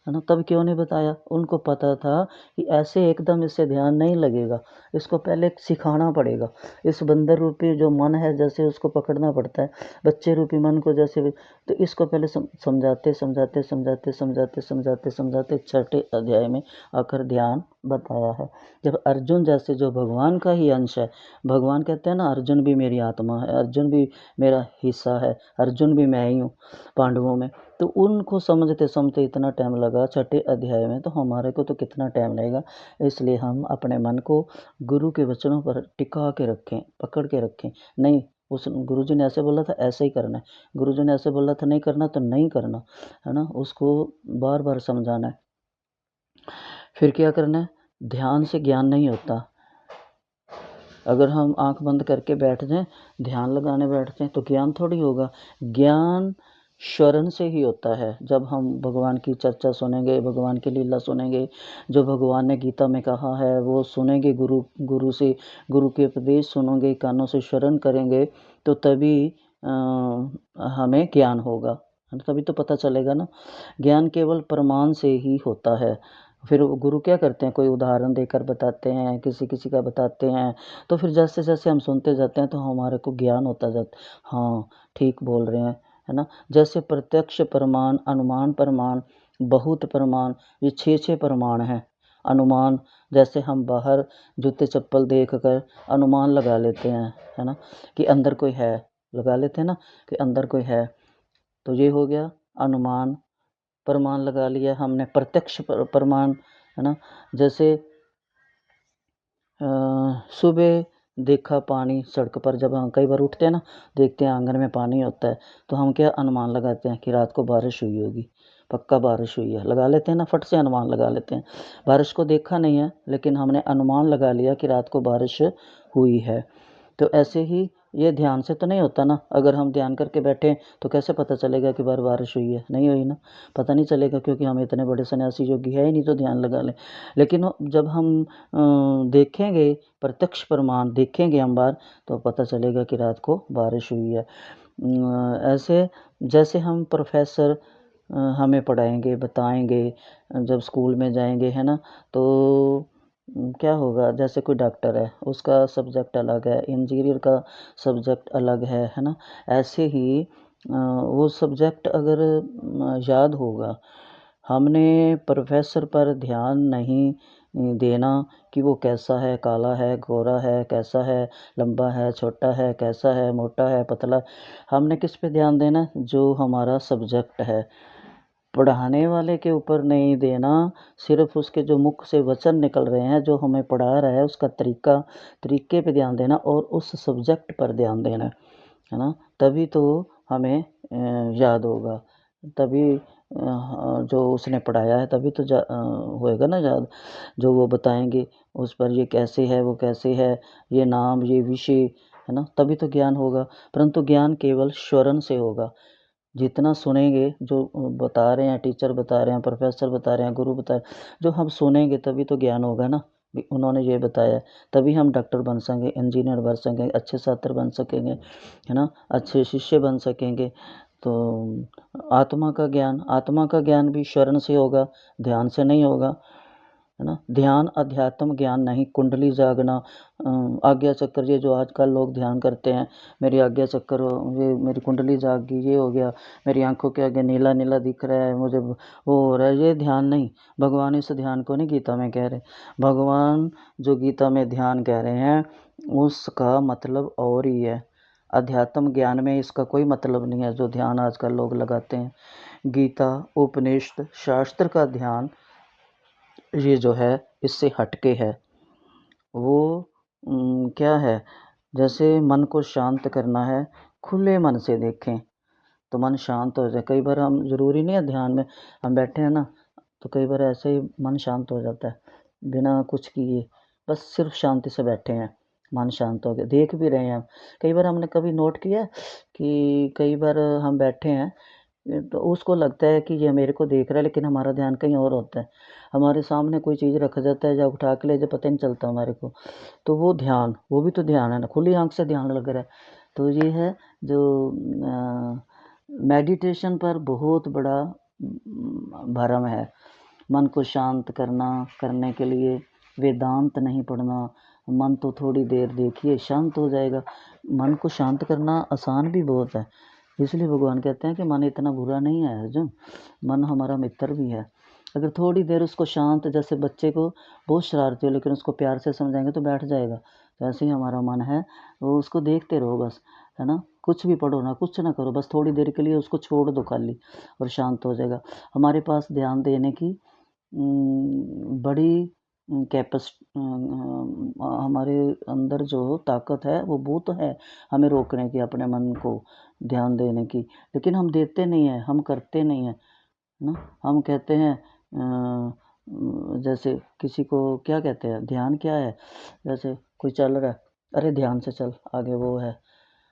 है ना। तब क्यों नहीं बताया, उनको पता था कि ऐसे एकदम इससे ध्यान नहीं लगेगा, इसको पहले सिखाना पड़ेगा। इस बंदर रूपी जो मन है, जैसे उसको पकड़ना पड़ता है, बच्चे रूपी मन को जैसे, तो इसको पहले समझाते समझाते समझाते समझाते समझाते समझाते 6ठे अध्याय में आकर ध्यान बताया है। जब अर्जुन जैसे जो भगवान का ही अंश है, भगवान कहते हैं ना, अर्जुन भी मेरी आत्मा है, अर्जुन भी मेरा हिस्सा है, अर्जुन भी मैं ही हूँ पांडवों में, तो उनको समझते समझते इतना टाइम लगा 6ठे अध्याय में, तो हमारे को तो कितना टाइम लगेगा। इसलिए हम अपने मन को गुरु के वचनों पर टिका के रखें, पकड़ के रखें। नहीं, उस गुरुजी ने ऐसे बोला था ऐसे ही करना है, गुरुजी ने ऐसे बोला था नहीं करना तो नहीं करना, है ना। उसको बार बार समझाना है। फिर क्या करना है, ध्यान से ज्ञान नहीं होता, अगर हम आँख बंद करके बैठ जाएं, ध्यान लगाने बैठ जाएं तो ज्ञान थोड़ी होगा। ज्ञान श्रवण से ही होता है। जब हम भगवान की चर्चा सुनेंगे, भगवान की लीला सुनेंगे, जो भगवान ने गीता में कहा है वो सुनेंगे, गुरु से गुरु के उपदेश सुनोगे, कानों से श्रवण करेंगे, तो तभी हमें ज्ञान होगा, तभी तो पता चलेगा ना। ज्ञान केवल प्रमाण से ही होता है। फिर गुरु क्या करते हैं, कोई उदाहरण देकर बताते हैं, किसी किसी का बताते हैं, तो फिर जैसे जैसे हम सुनते जाते हैं तो हमारे को ज्ञान होता जाता, हाँ ठीक बोल रहे हैं, है ना। जैसे प्रत्यक्ष प्रमाण, अनुमान प्रमाण, बहुत प्रमाण, ये 6 प्रमाण हैं। अनुमान, जैसे हम बाहर जूते चप्पल देख कर अनुमान लगा लेते हैं, है ना, कि अंदर कोई है, लगा लेते हैं ना कि अंदर कोई है, तो ये हो गया अनुमान प्रमाण लगा लिया हमने। प्रत्यक्ष प्रमाण, है ना, जैसे सुबह देखा पानी सड़क पर, जब हम कई बार उठते हैं ना, देखते हैं आंगन में पानी होता है, तो हम क्या अनुमान लगाते हैं कि रात को बारिश हुई होगी, पक्का बारिश हुई है, लगा लेते हैं ना, फट से अनुमान लगा लेते हैं। बारिश को देखा नहीं है लेकिन हमने अनुमान लगा लिया कि रात को बारिश हुई है। तो ऐसे ही ये ध्यान से तो नहीं होता ना। अगर हम ध्यान करके बैठे तो कैसे पता चलेगा कि बारिश हुई है, नहीं हुई ना, पता नहीं चलेगा, क्योंकि हम इतने बड़े सन्यासी योगी है ही नहीं तो ध्यान लगा लें। लेकिन जब हम देखेंगे, प्रत्यक्ष प्रमाण देखेंगे हम बार, तो पता चलेगा कि रात को बारिश हुई है। ऐसे जैसे हम प्रोफेसर हमें पढ़ाएंगे, बताएंगे, जब स्कूल में जाएंगे, है ना, तो क्या होगा, जैसे कोई डॉक्टर है उसका सब्जेक्ट अलग है, इंजीनियर का सब्जेक्ट अलग है ना। ऐसे ही वो सब्जेक्ट अगर याद होगा, हमने प्रोफेसर पर ध्यान नहीं देना कि वो कैसा है, काला है, गोरा है, कैसा है, लंबा है, छोटा है, कैसा है, मोटा है, पतला, हमने किस पे ध्यान देना, जो हमारा सब्जेक्ट है। पढ़ाने वाले के ऊपर नहीं देना, सिर्फ उसके जो मुख से वचन निकल रहे हैं, जो हमें पढ़ा रहा है उसका तरीके पे ध्यान देना और उस सब्जेक्ट पर ध्यान देना, है ना। तभी तो हमें याद होगा, तभी जो उसने पढ़ाया है तभी तो होएगा ना याद। जो वो बताएंगे उस पर, ये कैसे है, वो कैसे है, ये नाम, ये विषय, है ना, तभी तो ज्ञान होगा। परंतु ज्ञान केवल श्रवण से होगा। जितना सुनेंगे, जो बता रहे हैं, टीचर बता रहे हैं, प्रोफेसर बता रहे हैं, गुरु बता रहे हैं, जो हम सुनेंगे तभी तो ज्ञान होगा ना। उन्होंने ये बताया, तभी हम डॉक्टर बन सकेंगे, इंजीनियर बन सकेंगे, अच्छे छात्र बन सकेंगे, है ना, अच्छे शिष्य बन सकेंगे। तो आत्मा का ज्ञान भी श्रवण से होगा, ध्यान से नहीं होगा, है ना। ध्यान अध्यात्म ज्ञान नहीं, कुंडली जागना, आज्ञा चक्र, ये जो आजकल लोग ध्यान करते हैं, मेरी आज्ञा चक्र, ये मेरी कुंडली जाग गई, ये हो गया, मेरी आंखों के आगे नीला नीला दिख रहा है, मुझे वो हो रहा है, ये ध्यान नहीं। भगवान इस ध्यान को नहीं गीता में कह रहे। भगवान जो गीता में ध्यान कह रहे हैं उसका मतलब और ही है। अध्यात्म ज्ञान में इसका कोई मतलब नहीं है, जो ध्यान आजकल लोग लगाते हैं। गीता, उपनिषद, शास्त्र का ध्यान ये जो है इससे हटके है। वो क्या है, जैसे मन को शांत करना है, खुले मन से देखें तो मन शांत हो जाए। कई बार हम, ज़रूरी नहीं है ध्यान में हम बैठे हैं ना, तो कई बार ऐसे ही मन शांत हो जाता है बिना कुछ किए, बस सिर्फ शांति से बैठे हैं, मन शांत हो गया, देख भी रहे हैं हम। कई बार हमने कभी नोट किया कि कई बार हम बैठे हैं तो उसको लगता है कि ये मेरे को देख रहा है, लेकिन हमारा ध्यान कहीं और होता है। हमारे सामने कोई चीज़ रख जाता है या उठा के ले जाए, पता नहीं चलता हमारे को, तो वो ध्यान, वो भी तो ध्यान है ना, खुली आँख से ध्यान लग रहा है। तो ये है जो मेडिटेशन पर बहुत बड़ा भरम है। मन को शांत करने के लिए वेदांत नहीं पढ़ना, मन तो थोड़ी देर देखिए शांत हो जाएगा। मन को शांत करना आसान भी बहुत है, इसलिए भगवान कहते हैं कि मन इतना बुरा नहीं है अर्जुन, मन हमारा मित्र भी है। अगर थोड़ी देर उसको शांत, जैसे बच्चे को बहुत शरारती हो लेकिन उसको प्यार से समझाएंगे तो बैठ जाएगा, तो ऐसे ही हमारा मन है, वो उसको देखते रहो बस, है ना। कुछ भी पढ़ो ना, कुछ ना करो, बस थोड़ी देर के लिए उसको छोड़ दो खाली, और शांत हो जाएगा। हमारे पास ध्यान देने की बड़ी हमारे अंदर जो ताकत है वो बहुत है, हमें रोकने की, अपने मन को ध्यान देने की, लेकिन हम देते नहीं हैं, हम करते नहीं हैं ना। हम कहते हैं जैसे किसी को क्या कहते हैं, ध्यान क्या है, जैसे कोई चल रहा है, अरे ध्यान से चल, आगे वो है,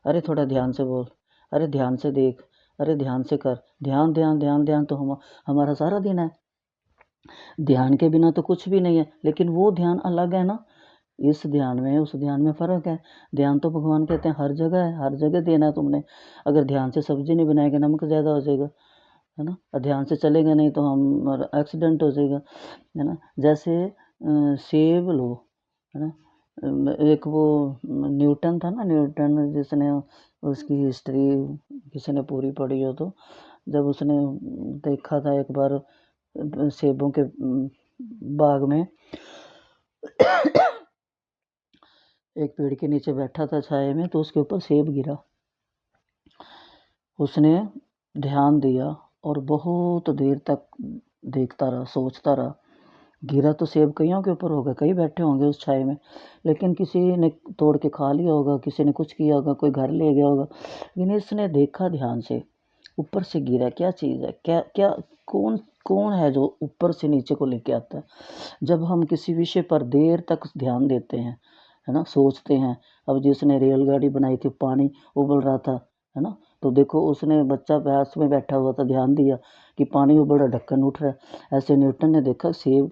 अरे थोड़ा ध्यान से बोल, अरे ध्यान से देख, अरे ध्यान से कर, ध्यान ध्यान ध्यान ध्यान तो हमारा सारा दिन है। ध्यान के बिना तो कुछ भी नहीं है, लेकिन वो ध्यान अलग है ना, इस ध्यान में उस ध्यान में फ़र्क है। ध्यान तो भगवान कहते हैं हर जगह है, हर जगह देना है तुमने। अगर ध्यान से सब्ज़ी नहीं बनाएँगे, नमक ज़्यादा हो जाएगा, है ना? और ध्यान से चलेंगे नहीं तो हम एक्सीडेंट हो जाएगा, है ना? जैसे सेब लो, है ना? एक वो न्यूटन था ना, न्यूटन जिसने उसकी हिस्ट्री किसी ने पूरी पढ़ी हो तो, जब उसने देखा था एक बार सेबों के बाग में एक पेड़ के नीचे बैठा था छाए में, तो उसके ऊपर सेब गिरा। उसने ध्यान दिया और बहुत देर तक देखता रहा, सोचता रहा। गिरा तो सेब कईयों के ऊपर होगा, कई बैठे होंगे उस छाए में, लेकिन किसी ने तोड़ के खा लिया होगा, किसी ने कुछ किया होगा, कोई घर ले गया होगा, लेकिन इसने देखा ध्यान से, ऊपर से गिरा, क्या चीज़ है, क्या क्या कौन कौन है जो ऊपर से नीचे को लेके आता है। जब हम किसी विषय पर देर तक ध्यान देते हैं, है ना, सोचते हैं। अब जिसने रेलगाड़ी बनाई थी, पानी उबल रहा था, है ना, तो देखो उसने बच्चा प्यास में बैठा हुआ था, ध्यान दिया कि पानी उबल रहा, ढक्कन उठ रहा है। ऐसे न्यूटन ने देखा सेब,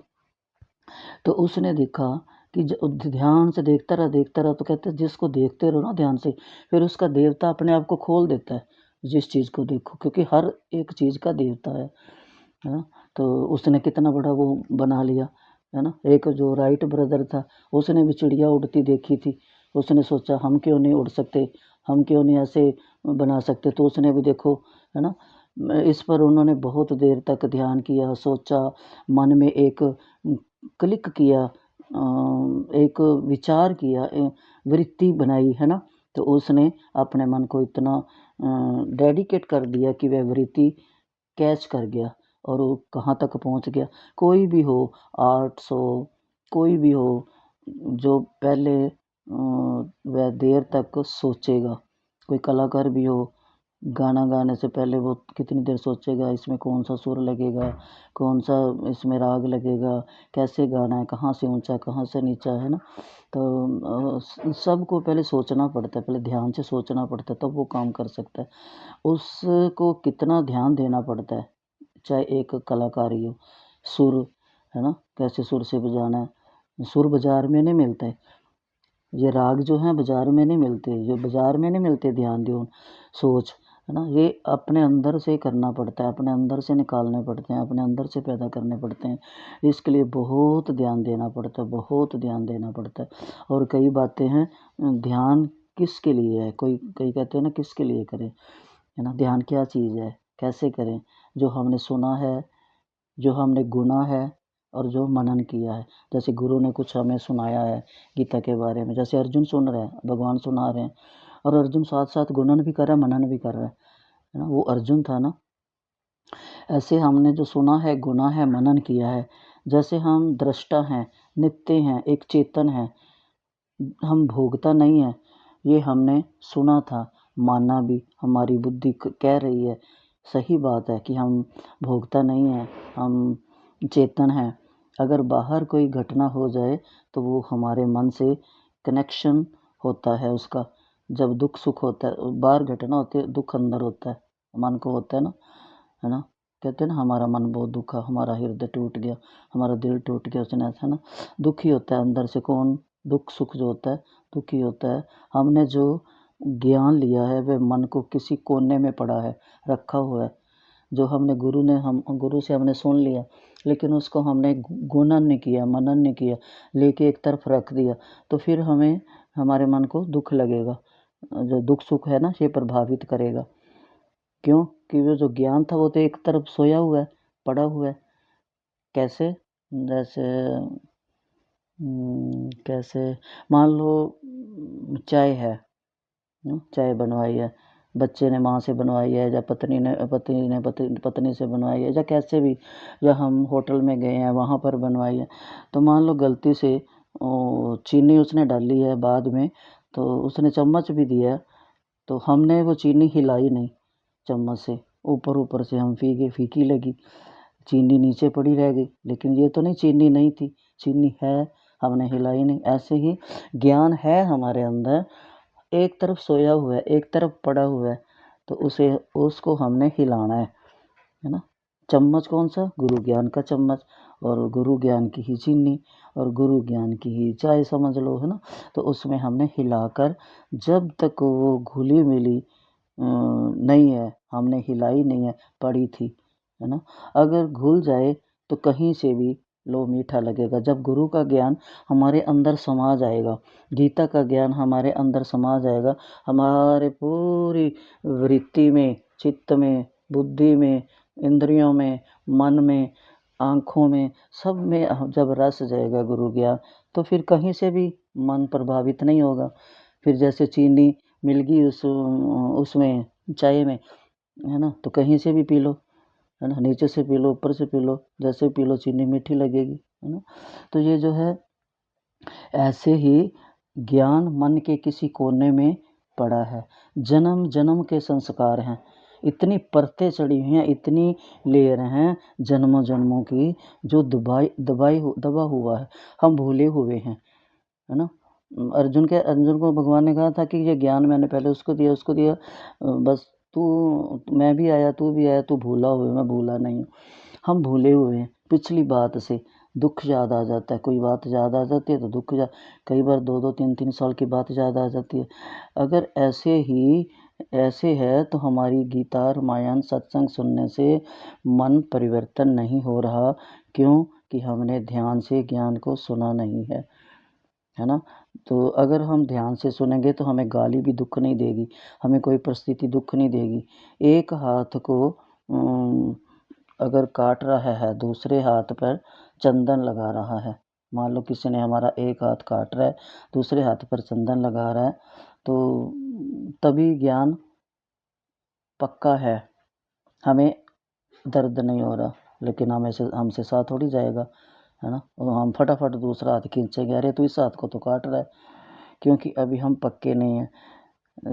तो उसने देखा कि ध्यान से देखता रहा, तो कहते हैं जिसको देखते रहो ना ध्यान से, फिर उसका देवता अपने आप को खोल देता है, जिस चीज़ को देखो, क्योंकि हर एक चीज़ का देवता है ना। तो उसने कितना बड़ा वो बना लिया, है ना। एक जो राइट ब्रदर था, उसने भी चिड़िया उड़ती देखी थी, उसने सोचा हम क्यों नहीं उड़ सकते, हम क्यों नहीं ऐसे बना सकते, तो उसने भी देखो, है ना, इस पर उन्होंने बहुत देर तक ध्यान किया, सोचा, मन में एक क्लिक किया, एक विचार किया, वृत्ति बनाई, है ना। तो उसने अपने मन को इतना डेडिकेट कर दिया कि वह वृत्ति कैच कर गया और वो कहाँ तक पहुँच गया। कोई भी हो, आर्ट्स हो, कोई भी हो, जो पहले वह देर तक सोचेगा, कोई कलाकार भी हो, गाना गाने से पहले वो कितनी देर सोचेगा, इसमें कौन सा सुर लगेगा, कौन सा इसमें राग लगेगा, कैसे गाना है, कहाँ से ऊंचा कहाँ से नीचा, है ना। तो सबको पहले सोचना पड़ता है, पहले ध्यान से सोचना पड़ता है, तब वो काम कर सकता है। उसको कितना ध्यान देना पड़ता है, चाहे एक कलाकार ही हो, सुर, है ना, कैसे सुर से बजाना है। सुर बाज़ार में नहीं मिलते, ये राग जो हैं बाज़ार में नहीं मिलते, ये बाज़ार में नहीं मिलते, ध्यान दो, सोच, है ना, ये अपने अंदर से करना पड़ता है, अपने अंदर से निकालने पड़ते हैं, अपने अंदर से पैदा करने पड़ते हैं। इसके लिए बहुत ध्यान देना पड़ता है, बहुत ध्यान देना पड़ता है। और कई बातें हैं, ध्यान किसके लिए है, कई कहते हैं ना किसके लिए करें, है ना। ध्यान क्या चीज़ है, कैसे करें, जो हमने सुना है, जो हमने गुना है और जो मनन किया है। जैसे गुरु ने कुछ हमें सुनाया है गीता के बारे में, जैसे अर्जुन सुन रहे हैं, भगवान सुना रहे हैं, और अर्जुन साथ साथ गुणन भी कर रहा है, मनन भी कर रहा है ना, वो अर्जुन था ना। ऐसे हमने जो सुना है, गुना है, मनन किया है, जैसे हम दृष्टा हैं, नित्य हैं, एक चेतन है, हम भोगता नहीं है, ये हमने सुना था, माना भी, हमारी बुद्धि कह रही है, सही बात है कि हम भोगता नहीं है, हम चेतन हैं। अगर बाहर कोई घटना हो जाए तो वो हमारे मन से कनेक्शन होता है उसका। जब दुख सुख होता है, बाहर घटना होती है, दुख अंदर होता है, मन को होता है ना। कहते हैं ना हमारा मन बहुत दुखा, हमारा हृदय टूट गया, हमारा दिल टूट गया, उसने ऐसा ना, दुखी होता है अंदर से। कौन दुख सुख जो होता है, दुखी होता है। हमने जो ज्ञान लिया है वह मन को किसी कोने में पड़ा है, रखा हुआ है। जो हमने हम गुरु से हमने सुन लिया, लेकिन उसको हमने गुणन नहीं किया, मनन नहीं किया, लेके एक तरफ रख दिया, तो फिर हमें हमारे मन को दुख लगेगा, जो दुख सुख है ना, ये प्रभावित करेगा। क्यों कि वो जो ज्ञान था वो तो एक तरफ सोया हुआ है, पड़ा हुआ है। कैसे, जैसे कैसे, मान लो चाय है, चाय बनवाई है, बच्चे ने माँ से बनवाई है, या पत्नी से बनवाई है, या कैसे भी, या हम होटल में गए हैं वहाँ पर बनवाई है। तो मान लो गलती से चीनी उसने डाली है बाद में, तो उसने चम्मच भी दिया, तो हमने वो चीनी हिलाई नहीं चम्मच से, ऊपर ऊपर से हम फीकी लगी, चीनी नीचे पड़ी रह गई, लेकिन ये तो नहीं चीनी नहीं थी, चीनी है, हमने हिलाई नहीं। ऐसे ही ज्ञान है हमारे अंदर, एक तरफ सोया हुआ है, एक तरफ पड़ा हुआ है, तो उसको हमने हिलाना है ना। चम्मच कौन सा? गुरु ज्ञान का चम्मच, और गुरु ज्ञान की ही चीनी, और गुरु ज्ञान की ही चाय समझ लो, है ना। तो उसमें हमने हिलाकर, जब तक वो घुली मिली नहीं है, हमने हिलाई नहीं है, पड़ी थी, है ना। अगर घुल जाए तो कहीं से भी लो मीठा लगेगा। जब गुरु का ज्ञान हमारे अंदर समा जाएगा, गीता का ज्ञान हमारे अंदर समा जाएगा, हमारे पूरी वृत्ति में, चित्त में, बुद्धि में, इंद्रियों में, मन में, आँखों में, सब में जब रस जाएगा गुरु ज्ञान, तो फिर कहीं से भी मन प्रभावित नहीं होगा। फिर जैसे चीनी मिल गई उसमें चाय में, है ना, तो कहीं से भी पी लो, है ना, नीचे से पी लो, ऊपर से पी लो, जैसे पी लो चीनी मीठी लगेगी, है ना। तो ये जो है, ऐसे ही ज्ञान मन के किसी कोने में पड़ा है। जन्म जन्म के संस्कार हैं, इतनी परतें चढ़ी हुई हैं, इतनी लेयर हैं जन्मों जन्मों की, जो दबा हुआ है, हम भूले हुए हैं, है ना। अर्जुन को भगवान ने कहा था कि ये ज्ञान मैंने पहले उसको दिया, बस मैं भी आया, तू भी आया, तू भूला हुआ, मैं भूला नहीं हूँ। हम भूले हुए हैं पिछली बात से, दुख याद आ जाता है, कोई बात याद आ जाती है तो दुख कई बार 2-2 3-3 साल की बात याद आ जाती है। अगर ऐसे है तो हमारी गीता, रामायण, सत्संग सुनने से मन परिवर्तन नहीं हो रहा। क्यों? कि हमने ध्यान से ज्ञान को सुना नहीं है ना। तो अगर हम ध्यान से सुनेंगे तो हमें गाली भी दुख नहीं देगी, हमें कोई परिस्थिति दुख नहीं देगी। एक हाथ को अगर काट रहा है, दूसरे हाथ पर चंदन लगा रहा है, मान लो किसी ने हमारा एक हाथ काट रहा है, दूसरे हाथ पर चंदन लगा रहा है, तो तभी ज्ञान पक्का है, हमें दर्द नहीं हो रहा, लेकिन हमसे साथ थोड़ी जाएगा, है ना। और हम फटाफट दूसरा हाथ खींचेंगे, अरे तू इस हाथ को तो काट रहा है, क्योंकि अभी हम पक्के नहीं हैं।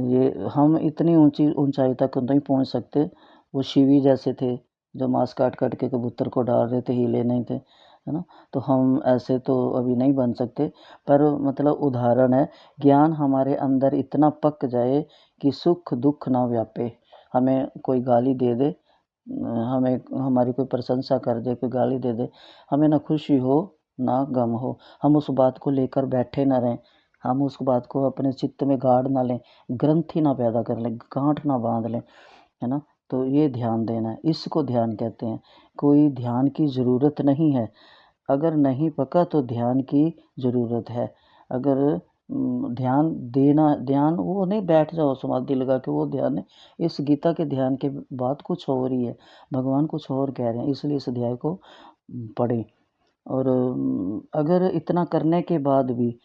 ये हम इतनी ऊंचाई तक नहीं पहुंच सकते। वो शिवी जैसे थे, जो मांस काट काट के कबूतर को डाल रहे थे, हिले नहीं थे, है ना। तो हम ऐसे तो अभी नहीं बन सकते, पर मतलब उदाहरण है, ज्ञान हमारे अंदर इतना पक जाए कि सुख दुख ना व्यापे। हमें कोई गाली दे दे, हमें हमारी कोई प्रशंसा कर दे, कोई गाली दे दे, हमें ना खुशी हो ना गम हो, हम उस बात को लेकर बैठे ना रहें, हम उस बात को अपने चित्त में गाड़ ना लें, ग्रंथि ना पैदा कर लें, गांठ ना बांध लें, है ना। तो ये ध्यान देना है, इसको ध्यान कहते हैं। कोई ध्यान की ज़रूरत नहीं है, अगर नहीं पका तो ध्यान की ज़रूरत है। अगर ध्यान वो नहीं, बैठ जाओ समाधि लगा के, वो ध्यान है। इस गीता के ध्यान के बाद कुछ और ही है, भगवान कुछ और कह रहे हैं, इसलिए इस अध्याय को पढ़ें। और अगर इतना करने के बाद भी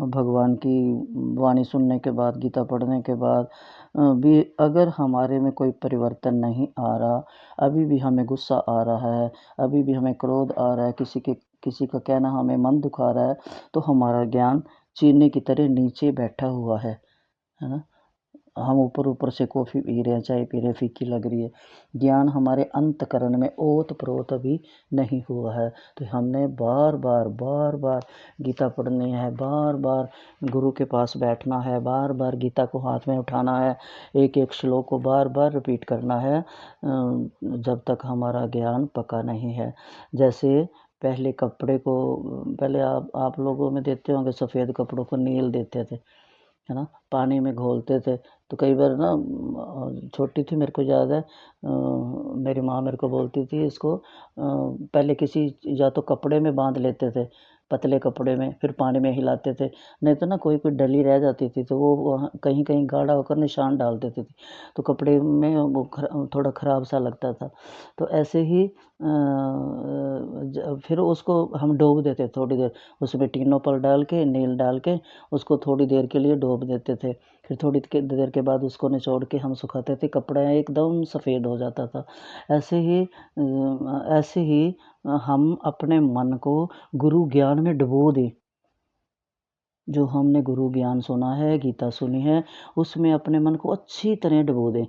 भगवान की वाणी सुनने के बाद, गीता पढ़ने के बाद भी अगर हमारे में कोई परिवर्तन नहीं आ रहा, अभी भी हमें गुस्सा आ रहा है, अभी भी हमें क्रोध आ रहा है, किसी का कहना हमें मन दुखा रहा है, तो हमारा ज्ञान चीनी की तरह नीचे बैठा हुआ है ना। हम ऊपर ऊपर से कॉफ़ी पी रहे हैं, चाय पी रहे हैं, फीकी लग रही है, ज्ञान हमारे अंतकरण में ओत प्रोत अभी नहीं हुआ है। तो हमने बार बार गीता पढ़नी है, बार बार गुरु के पास बैठना है, बार बार गीता को हाथ में उठाना है, एक एक श्लोक को बार बार रिपीट करना है, जब तक हमारा ज्ञान पका नहीं है। जैसे पहले कपड़े को, पहले आप लोगों में देते होंगे, सफ़ेद कपड़ों को नील देते थे, है ना, पानी में घोलते थे। तो कई बार ना, छोटी थी मेरे को याद है, मेरी माँ मेरे को बोलती थी इसको, पहले किसी या तो कपड़े में बांध लेते थे, पतले कपड़े में, फिर पानी में हिलाते थे, नहीं तो ना कोई कोई डली रह जाती थी, तो वो वहाँ कहीं कहीं गाढ़ा होकर निशान डाल देती थी, तो कपड़े में वो थोड़ा ख़राब सा लगता था। तो ऐसे ही फिर उसको हम डूब देते थोड़ी देर, उसमें टिनोपल डाल के, नील डाल के उसको थोड़ी देर के लिए डूब देते थे, फिर थोड़ी देर के बाद उसको निचोड़ के हम सुखाते थे, कपड़ा एकदम सफ़ेद हो जाता था। ऐसे ही हम अपने मन को गुरु ज्ञान में डुबो दें। जो हमने गुरु ज्ञान सुना है, गीता सुनी है, उसमें अपने मन को अच्छी तरह डुबो दें।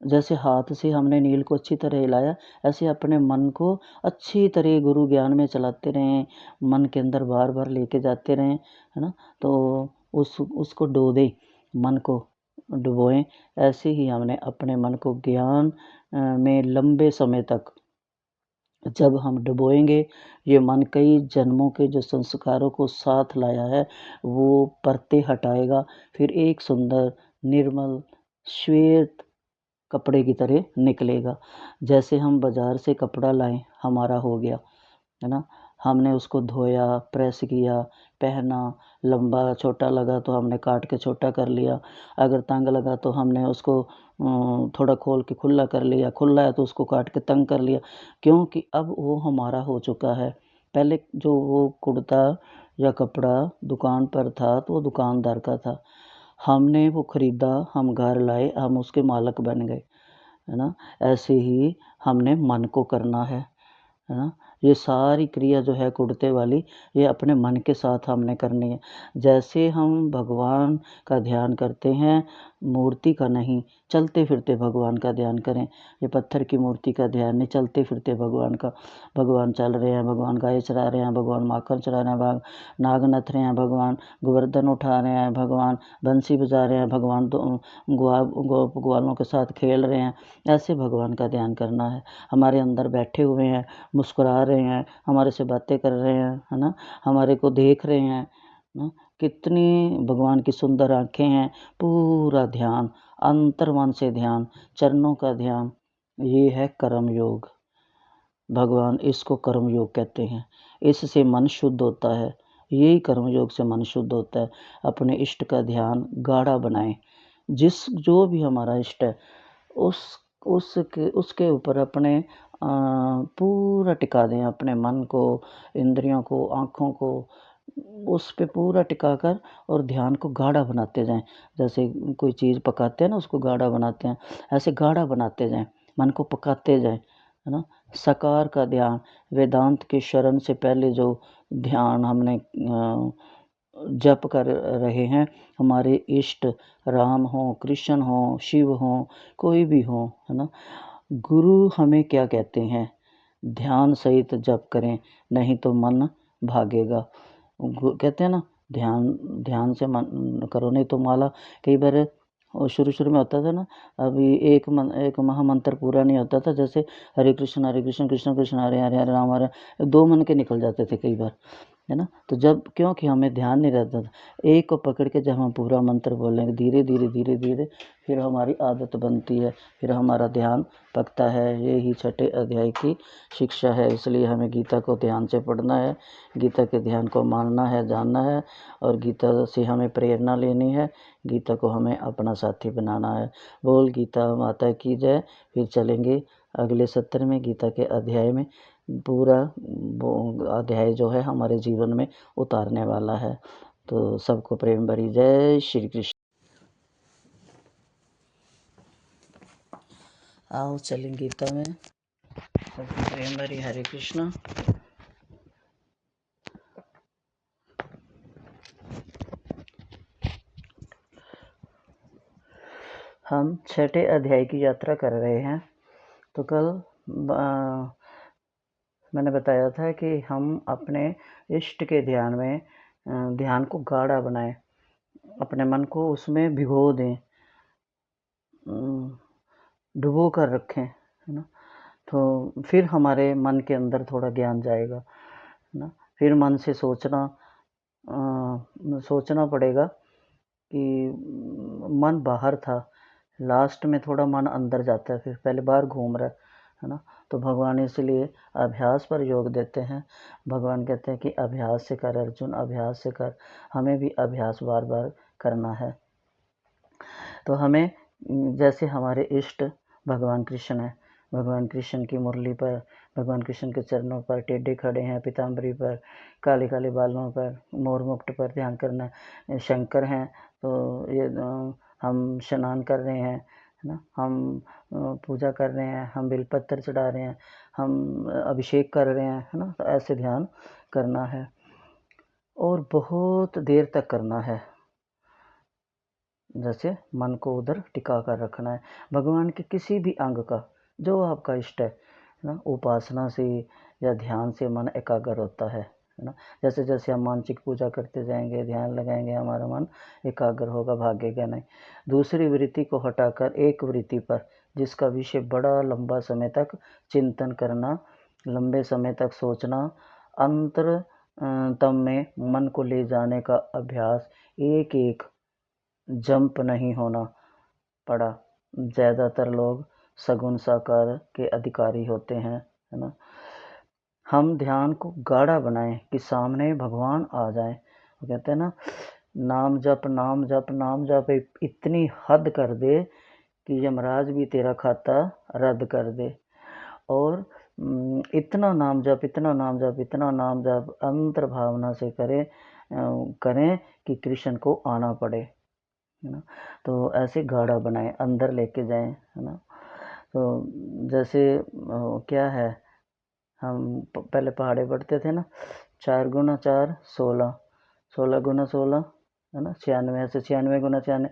जैसे हाथ से हमने नील को अच्छी तरह हिलाया, ऐसे अपने मन को अच्छी तरह गुरु ज्ञान में चलाते रहें, मन के अंदर बार बार लेके जाते रहें, है ना। तो उसको डो दें, मन को डुबोएं। ऐसे ही हमने अपने मन को ज्ञान में लंबे समय तक जब हम डुबोएंगे, ये मन कई जन्मों के जो संस्कारों को साथ लाया है वो परतें हटाएगा, फिर एक सुंदर निर्मल श्वेत कपड़े की तरह निकलेगा। जैसे हम बाज़ार से कपड़ा लाएं, हमारा हो गया, है ना, हमने उसको धोया, प्रेस किया, पहना, लंबा छोटा लगा तो हमने काट के छोटा कर लिया, अगर तंग लगा तो हमने उसको थोड़ा खोल के खुला कर लिया, खुला है तो उसको काट के तंग कर लिया, क्योंकि अब वो हमारा हो चुका है। पहले जो वो कुर्ता या कपड़ा दुकान पर था तो वो दुकानदार का था, हमने वो खरीदा, हम घर लाए, हम उसके मालिक बन गए, है ना। ऐसे ही हमने मन को करना है ना। ये सारी क्रिया जो है कुर्ते वाली, ये अपने मन के साथ हमने करनी है। जैसे हम भगवान का ध्यान करते हैं, मूर्ति का नहीं, चलते फिरते भगवान का ध्यान करें। ये पत्थर की मूर्ति का ध्यान नहीं, चलते फिरते भगवान का। भगवान चल रहे हैं, भगवान गाय चरा रहे हैं, भगवान माखन चरा रहे हैं, नाग नथ रहे हैं, भगवान गोवर्धन उठा रहे हैं, भगवान बंसी बजा रहे हैं, भगवान ग्वालों के साथ खेल रहे हैं। ऐसे भगवान का ध्यान करना है। हमारे अंदर बैठे हुए हैं, मुस्कुरा रहे हैं, हमारे से बातें कर रहे हैं, है ना, हमारे को देख रहे हैं ना। कितनी भगवान की सुंदर आँखें हैं। पूरा ध्यान, अंतर्मन से ध्यान, चरणों का ध्यान, ये है कर्म योग। भगवान इसको कर्म योग कहते हैं। इससे मन शुद्ध होता है, यही कर्म योग से मन शुद्ध होता है। अपने इष्ट का ध्यान गाढ़ा बनाएं। जो भी हमारा इष्ट है उस उसके ऊपर अपने पूरा टिका दें, अपने मन को, इंद्रियों को, आँखों को उस पे पूरा टिका कर और ध्यान को गाढ़ा बनाते जाएं। जैसे कोई चीज़ पकाते हैं ना, उसको गाढ़ा बनाते हैं, ऐसे गाढ़ा बनाते जाएं, मन को पकाते जाएं, है ना। सकार का ध्यान, वेदांत के शरण से पहले जो ध्यान हमने जप कर रहे हैं, हमारे इष्ट राम हो, कृष्ण हो, शिव हो, कोई भी हो, है ना। गुरु हमें क्या कहते हैं, ध्यान सहित जप करें, नहीं तो मन भागेगा। कहते हैं ना, ध्यान से मन करो, नहीं तो माला। कई बार शुरू में होता था ना, अभी एक महामंत्र पूरा नहीं होता था, जैसे हरे कृष्ण कृष्ण कृष्ण हरे हरे, हरे राम हरे, 2 मन के निकल जाते थे कई बार, है ना। तो जब क्योंकि हमें ध्यान नहीं रहता था, एक को पकड़ के जब हम पूरा मंत्र बोलेंगे धीरे धीरे धीरे धीरे, फिर हमारी आदत बनती है, फिर हमारा ध्यान पकता है। ये ही 6ठे अध्याय की शिक्षा है। इसलिए हमें गीता को ध्यान से पढ़ना है, गीता के ध्यान को मानना है, जानना है, और गीता से हमें प्रेरणा लेनी है, गीता को हमें अपना साथी बनाना है। बोल गीता माता की जय। फिर चलेंगे अगले सत्र में, गीता के अध्याय में। पूरा अध्याय जो है हमारे जीवन में उतारने वाला है। तो सबको प्रेम भरी जय श्री कृष्ण। आओ चलें गीता में, सबको प्रेम भरी हरे कृष्ण। हम 6ठे अध्याय की यात्रा कर रहे हैं। तो कल मैंने बताया था कि हम अपने इष्ट के ध्यान में ध्यान को गाढ़ा बनाएं, अपने मन को उसमें भिगो दें, डुबो कर रखें, है ना। तो फिर हमारे मन के अंदर थोड़ा ज्ञान जाएगा, है ना। फिर मन से सोचना पड़ेगा कि मन बाहर था, लास्ट में थोड़ा मन अंदर जाता है, फिर पहले बाहर घूम रहा है ना। तो भगवान इसलिए अभ्यास पर योग देते हैं। भगवान कहते हैं कि अभ्यास से कर अर्जुन, अभ्यास से कर। हमें भी अभ्यास बार बार करना है। तो हमें जैसे हमारे इष्ट भगवान कृष्ण है, भगवान कृष्ण की मुरली पर, भगवान कृष्ण के चरणों पर टेढ़े खड़े हैं, पीताम्बरी पर, काले काले बालों पर, मोर मुकुट पर ध्यान करना। शंकर हैं तो ये हम स्नान कर रहे हैं, है ना, हम पूजा कर रहे हैं, हम बेलपत्र चढ़ा रहे हैं, हम अभिषेक कर रहे हैं, है ना। तो ऐसे ध्यान करना है और बहुत देर तक करना है। जैसे मन को उधर टिका कर रखना है। भगवान के किसी भी अंग का जो आपका इष्ट है ना, उपासना से या ध्यान से मन एकाग्र होता है ना। जैसे जैसे हम मानसिक पूजा करते जाएंगे, ध्यान लगाएंगे, हमारा मन एकाग्र होगा, भागेगा नहीं। दूसरी वृत्ति को हटाकर एक वृत्ति पर, जिसका विषय बड़ा लंबा समय तक चिंतन करना, लंबे समय तक सोचना, अंतर तम में मन को ले जाने का अभ्यास, एक एक जंप नहीं होना पड़ा। ज़्यादातर लोग सगुण साकार के अधिकारी होते हैं, है ना। हम ध्यान को गाढ़ा बनाएं कि सामने भगवान आ जाए। वो कहते हैं ना, नाम जप नाम जप नाम जप इतनी हद कर दे कि यमराज भी तेरा खाता रद्द कर दे। और इतना नाम जप इतना नाम जप इतना नाम जप अंतर भावना से करें कि कृष्ण को आना पड़े, है ना। तो ऐसे गाढ़ा बनाएं, अंदर लेके जाएं, है ना। तो जैसे क्या है, हम पहले पहाड़े पढ़ते थे ना, 4 गुना 4 16, 16 गुना 16, है ना, 96, ऐसे 96 गुना 96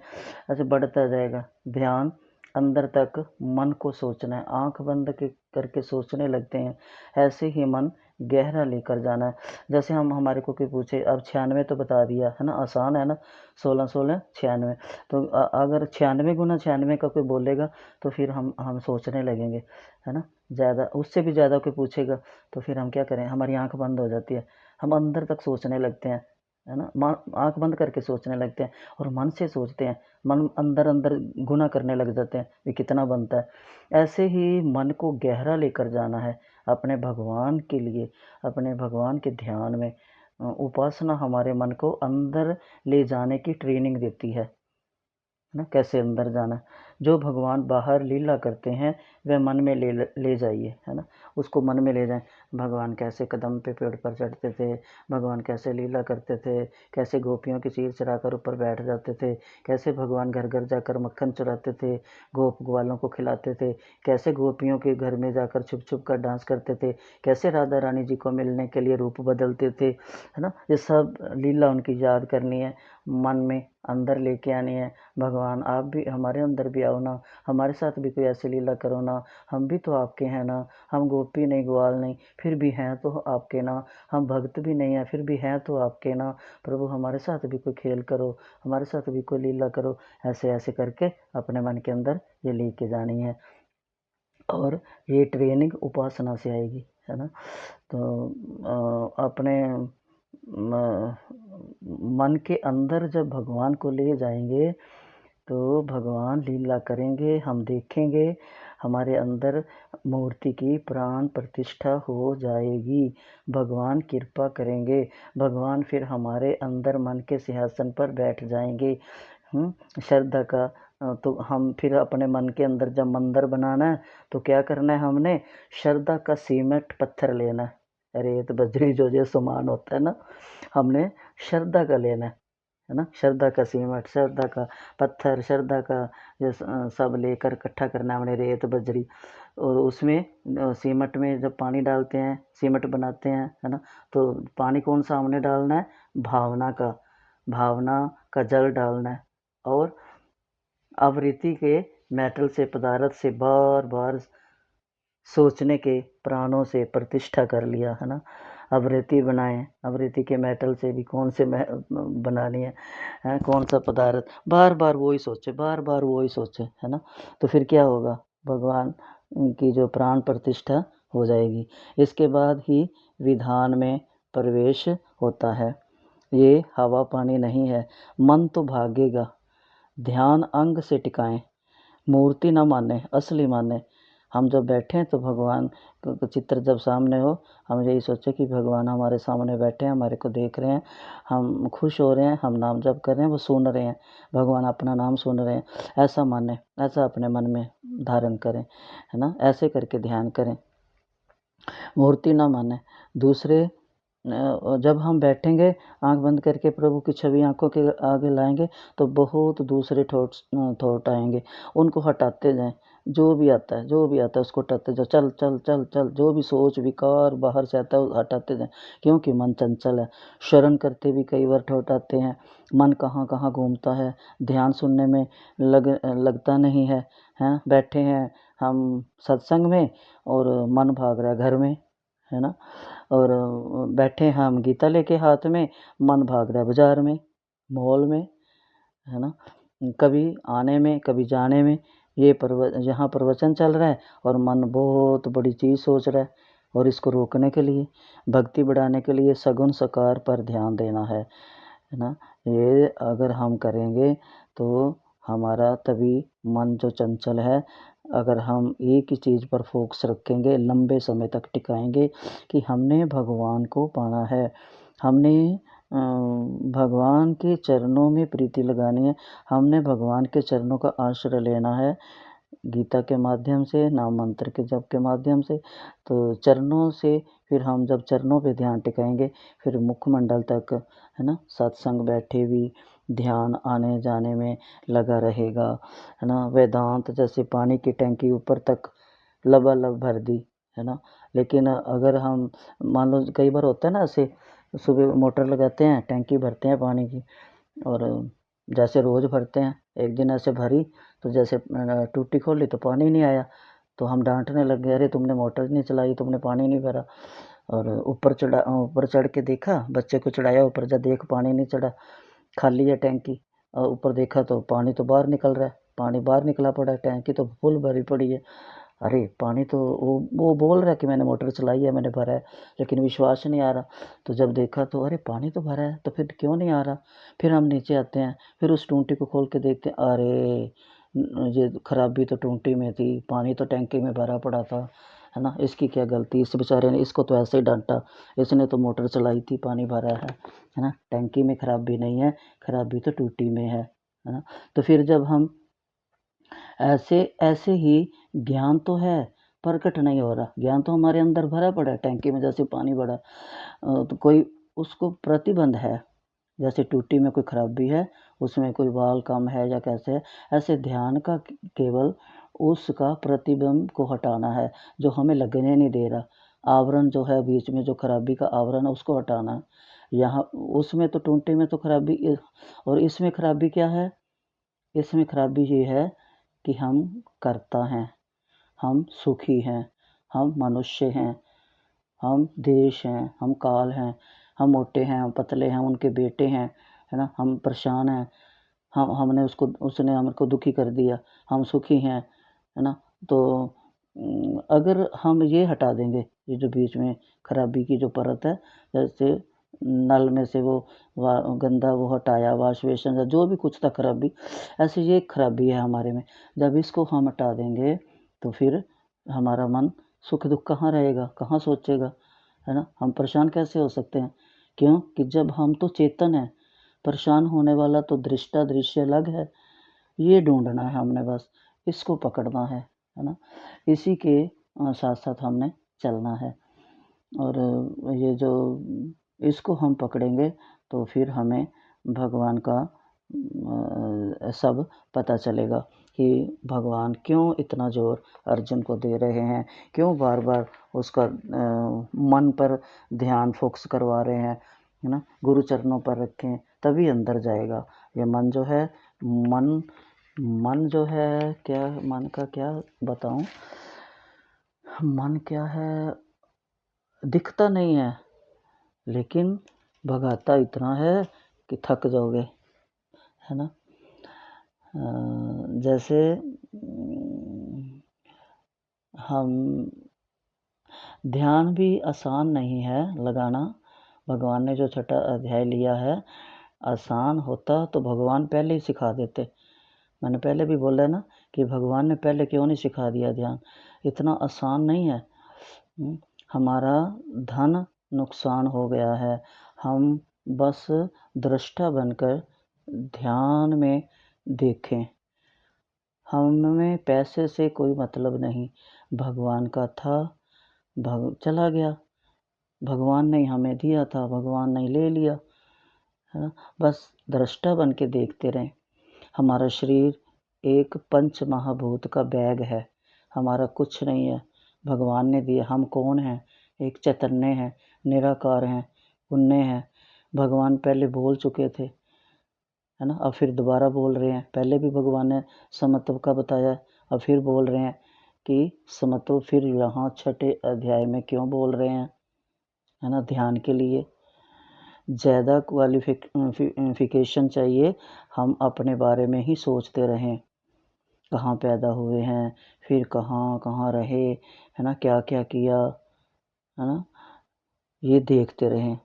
ऐसे बढ़ता जाएगा। ध्यान अंदर तक मन को सोचना है, आंख बंद करके सोचने लगते हैं, ऐसे ही मन गहरा लेकर जाना है। जैसे हम हमारे को कोई पूछे, अब 96 तो बता दिया है ना, आसान है ना, 16 16 96। तो अगर 96 गुना 96 का कोई बोलेगा तो फिर हम सोचने लगेंगे, है ना। ज़्यादा, उससे भी ज़्यादा कोई पूछेगा तो फिर हम क्या करें, हमारी आंख बंद हो जाती है, हम अंदर तक सोचने लगते हैं, है ना। आंख बंद करके सोचने लगते हैं और मन से सोचते हैं, मन अंदर अंदर गुना करने लग जाते हैं, ये कितना बनता है। ऐसे ही मन को गहरा लेकर जाना है अपने भगवान के लिए, अपने भगवान के ध्यान में। उपासना हमारे मन को अंदर ले जाने की ट्रेनिंग देती है ना, कैसे अंदर जाना। जो भगवान बाहर लीला करते हैं वह मन में ले जाइए, है ना, उसको मन में ले जाएं। भगवान कैसे कदम पे पेड़ पर चढ़ते थे, भगवान कैसे लीला करते थे, कैसे गोपियों की चीर चराकर ऊपर बैठ जाते थे, कैसे भगवान घर घर जाकर मक्खन चुराते थे, गोप ग्वालों को खिलाते थे, कैसे गोपियों के घर में जाकर छुप छुप कर डांस करते थे, कैसे राधा रानी जी को मिलने के लिए रूप बदलते थे, है ना। ये सब लीला उनकी याद करनी है, मन में अंदर लेके आनी है। भगवान आप भी हमारे अंदर भी आओ ना, हमारे साथ भी कोई ऐसी लीला करो ना, हम भी तो आपके हैं ना, हम गोपी नहीं ग्वाल नहीं फिर भी हैं तो आपके ना, हम भक्त भी नहीं हैं फिर भी हैं तो आपके ना, प्रभु हमारे साथ भी कोई खेल करो, हमारे साथ भी कोई लीला करो। ऐसे ऐसे करके अपने मन के अंदर ये लेके जानी है, और ये ट्रेनिंग उपासना से आएगी, है ना। तो अपने मन के अंदर जब भगवान को ले जाएंगे तो भगवान लीला करेंगे, हम देखेंगे, हमारे अंदर मूर्ति की प्राण प्रतिष्ठा हो जाएगी, भगवान कृपा करेंगे, भगवान फिर हमारे अंदर मन के सिंहासन पर बैठ जाएंगे। श्रद्धा का तो हम फिर अपने मन के अंदर जब मंदिर बनाना है तो क्या करना है, हमने श्रद्धा का सीमेंट पत्थर लेना है, रेत बजरी जो सामान होता है ना, हमने श्रद्धा का लेना है ना, श्रद्धा का सीमेंट, श्रद्धा का पत्थर, श्रद्धा का ये सब लेकर इकट्ठा करना है हमने, रेत बजरी। और उसमें सीमेंट में जब पानी डालते हैं, सीमेंट बनाते हैं, है ना, तो पानी कौन सा हमने डालना है, भावना का जल डालना है। और आवृत्ति के मेटल से पदार्थ से बार बार सोचने के प्राणों से प्रतिष्ठा कर लिया, है ना। आवृत्ति बनाएं, आवृत्ति के मेटल से भी कौन से बनानी है, कौन सा पदार्थ, बार बार वही सोचे, बार बार वही सोचे, है ना। तो फिर क्या होगा, भगवान की जो प्राण प्रतिष्ठा हो जाएगी। इसके बाद ही विधान में प्रवेश होता है। ये हवा पानी नहीं है, मन तो भागेगा। ध्यान अंग से टिकाएं, मूर्ति न माने, असली माने। हम जब बैठें तो भगवान का चित्र जब सामने हो, हम यही सोचें कि भगवान हमारे सामने बैठे हैं, हमारे को देख रहे हैं, हम खुश हो रहे हैं, हम नाम जप कर रहे हैं, वो सुन रहे हैं, भगवान अपना नाम सुन रहे हैं, ऐसा माने, ऐसा अपने मन में धारण करें, है ना। ऐसे करके ध्यान करें, मूर्ति ना माने। दूसरे जब हम बैठेंगे आंख बंद करके प्रभु की छवि आंखों के आगे लाएंगे तो बहुत दूसरे थॉट आएंगे, उनको हटाते जाएं। जो भी आता है उसको हटाते जाओ, चल चल चल चल, जो भी सोच विकार बाहर से आता है हटाते जाए, क्योंकि मन चंचल है। शरण करते भी कई बार हटाते हैं, मन कहाँ कहाँ घूमता है, ध्यान सुनने में लगता नहीं है, हैं बैठे हैं हम सत्संग में और मन भाग रहा है घर में, है ना। और बैठे हम गीता लेके हाथ में, मन भाग रहा है बाजार में, मॉल में, है ना। कभी आने में कभी जाने में, यहाँ प्रवचन चल रहा है और मन बहुत बड़ी चीज़ सोच रहा है। और इसको रोकने के लिए, भक्ति बढ़ाने के लिए सगुण साकार पर ध्यान देना है ना। ये अगर हम करेंगे तो हमारा तभी मन जो चंचल है, अगर हम एक ही चीज़ पर फोकस रखेंगे, लंबे समय तक टिकाएंगे कि हमने भगवान को पाना है, हमने भगवान के चरणों में प्रीति लगानी है, हमने भगवान के चरणों का आश्रय लेना है, गीता के माध्यम से, नाम मंत्र के जप के माध्यम से। तो चरणों से फिर हम जब चरणों पे ध्यान टिकाएंगे, फिर मुखमंडल तक, है ना, सत्संग बैठे भी ध्यान आने जाने में लगा रहेगा, है ना। वेदांत जैसे पानी की टंकी ऊपर तक लबालब भर दी, है ना। लेकिन अगर हम मान लो कई बार होता है ना, ऐसे सुबह मोटर लगाते हैं, टंकी भरते हैं पानी की, और जैसे रोज़ भरते हैं, एक दिन ऐसे भरी तो जैसे टूटी खोली तो पानी नहीं आया, तो हम डांटने लग गए, अरे तुमने मोटर नहीं चलाई, तुमने पानी नहीं भरा। और ऊपर चढ़ के देखा, बच्चे को चढ़ाया ऊपर, जब देख पानी नहीं चढ़ा, खाली है टैंकी, और ऊपर देखा तो पानी तो बाहर निकल रहा है, पानी बाहर निकला पड़ा है, टैंकी तो फुल भरी पड़ी है। अरे पानी तो वो बोल रहा है कि मैंने मोटर चलाई है, मैंने भरा है, लेकिन विश्वास नहीं आ रहा। तो जब देखा तो अरे पानी तो भरा है, तो फिर क्यों नहीं आ रहा। फिर हम नीचे आते हैं, फिर उस टूंटी को खोल के देखते हैं, अरे ये खराबी तो टूंटी में थी, पानी तो टैंकी में भरा पड़ा था, है ना। इसकी क्या गलती, इस बेचारे ने, इसको तो ऐसे ही डांटा, इसने तो मोटर चलाई थी, पानी भरा है ना। टैंकी में खराबी नहीं है, खराबी तो टूटी में है ना। तो फिर जब हम ऐसे ही ज्ञान तो है, प्रकट नहीं हो रहा, ज्ञान तो हमारे अंदर भरा पड़ा है, टैंकी में जैसे पानी भरा, तो कोई उसको प्रतिबंध है, जैसे टूटी में कोई खराबी है, उसमें कोई वाल कम है या कैसे है, ऐसे ध्यान का केवल उसका प्रतिबिंब को हटाना है, जो हमें लगने नहीं दे रहा, आवरण जो है बीच में, जो खराबी का आवरण है उसको हटाना है। यहाँ उसमें तो टूटी में तो खराबी, और इसमें खराबी क्या है, इसमें खराबी ये है कि हम कर्ता हैं, हम सुखी हैं, हम मनुष्य हैं, हम देश हैं, हम काल हैं, हम मोटे हैं, हम पतले हैं, उनके बेटे हैं, है ना। हम परेशान हैं, हमने उसने हमको दुखी कर दिया, हम सुखी हैं, है ना। तो अगर हम ये हटा देंगे, ये जो बीच में खराबी की जो परत है, जैसे नल में से वो गंदा वो हटाया, वाश बेसन या जो भी कुछ था खराबी, ऐसे ये खराबी है हमारे में, जब इसको हम हटा देंगे तो फिर हमारा मन सुख दुख कहाँ रहेगा, कहाँ सोचेगा, है ना। हम परेशान कैसे हो सकते हैं, क्यों कि जब हम तो चेतन हैं, परेशान होने वाला तो दृष्टा दृश्य अलग है, ये ढूंढना है हमने, बस इसको पकड़ना है ना। इसी के साथ साथ हमने चलना है, और ये जो इसको हम पकड़ेंगे तो फिर हमें भगवान का सब पता चलेगा कि भगवान क्यों इतना जोर अर्जुन को दे रहे हैं, क्यों बार बार उसका मन पर ध्यान फोकस करवा रहे हैं, है ना। गुरु चरणों पर रखें तभी अंदर जाएगा। ये मन जो है, मन जो है, क्या मन का क्या बताऊं, मन क्या है, दिखता नहीं है, लेकिन भगाता इतना है कि थक जाओगे, है ना। जैसे हम ध्यान भी आसान नहीं है लगाना, भगवान ने जो छठा अध्याय लिया है, आसान होता तो भगवान पहले ही सिखा देते। मैंने पहले भी बोला ना कि भगवान ने पहले क्यों नहीं सिखा दिया ध्यान, इतना आसान नहीं है। हमारा धन नुकसान हो गया है, हम बस दृष्टा बनकर ध्यान में देखें, हमें पैसे से कोई मतलब नहीं, भगवान का था, चला गया, भगवान ने हमें दिया था, भगवान ने ले लिया, है ना। बस दृष्टा बन के देखते रहें। हमारा शरीर एक पंच महाभूत का बैग है, हमारा कुछ नहीं है, भगवान ने दिया। हम कौन हैं? एक चैतन्य हैं, निराकार हैं, पुण्य हैं। भगवान पहले बोल चुके थे, है ना, अब फिर दोबारा बोल रहे हैं। पहले भी भगवान ने समत्व का बताया, अब फिर बोल रहे हैं कि समत्व फिर यहाँ 6ठे अध्याय में क्यों बोल रहे हैं, है ना, ध्यान के लिए। ज़्यादा क्वालिफिकेशन चाहिए, हम अपने बारे में ही सोचते रहें, कहाँ पैदा हुए हैं, फिर कहाँ कहाँ रहे, है ना, क्या क्या किया, है ना, ये देखते रहें।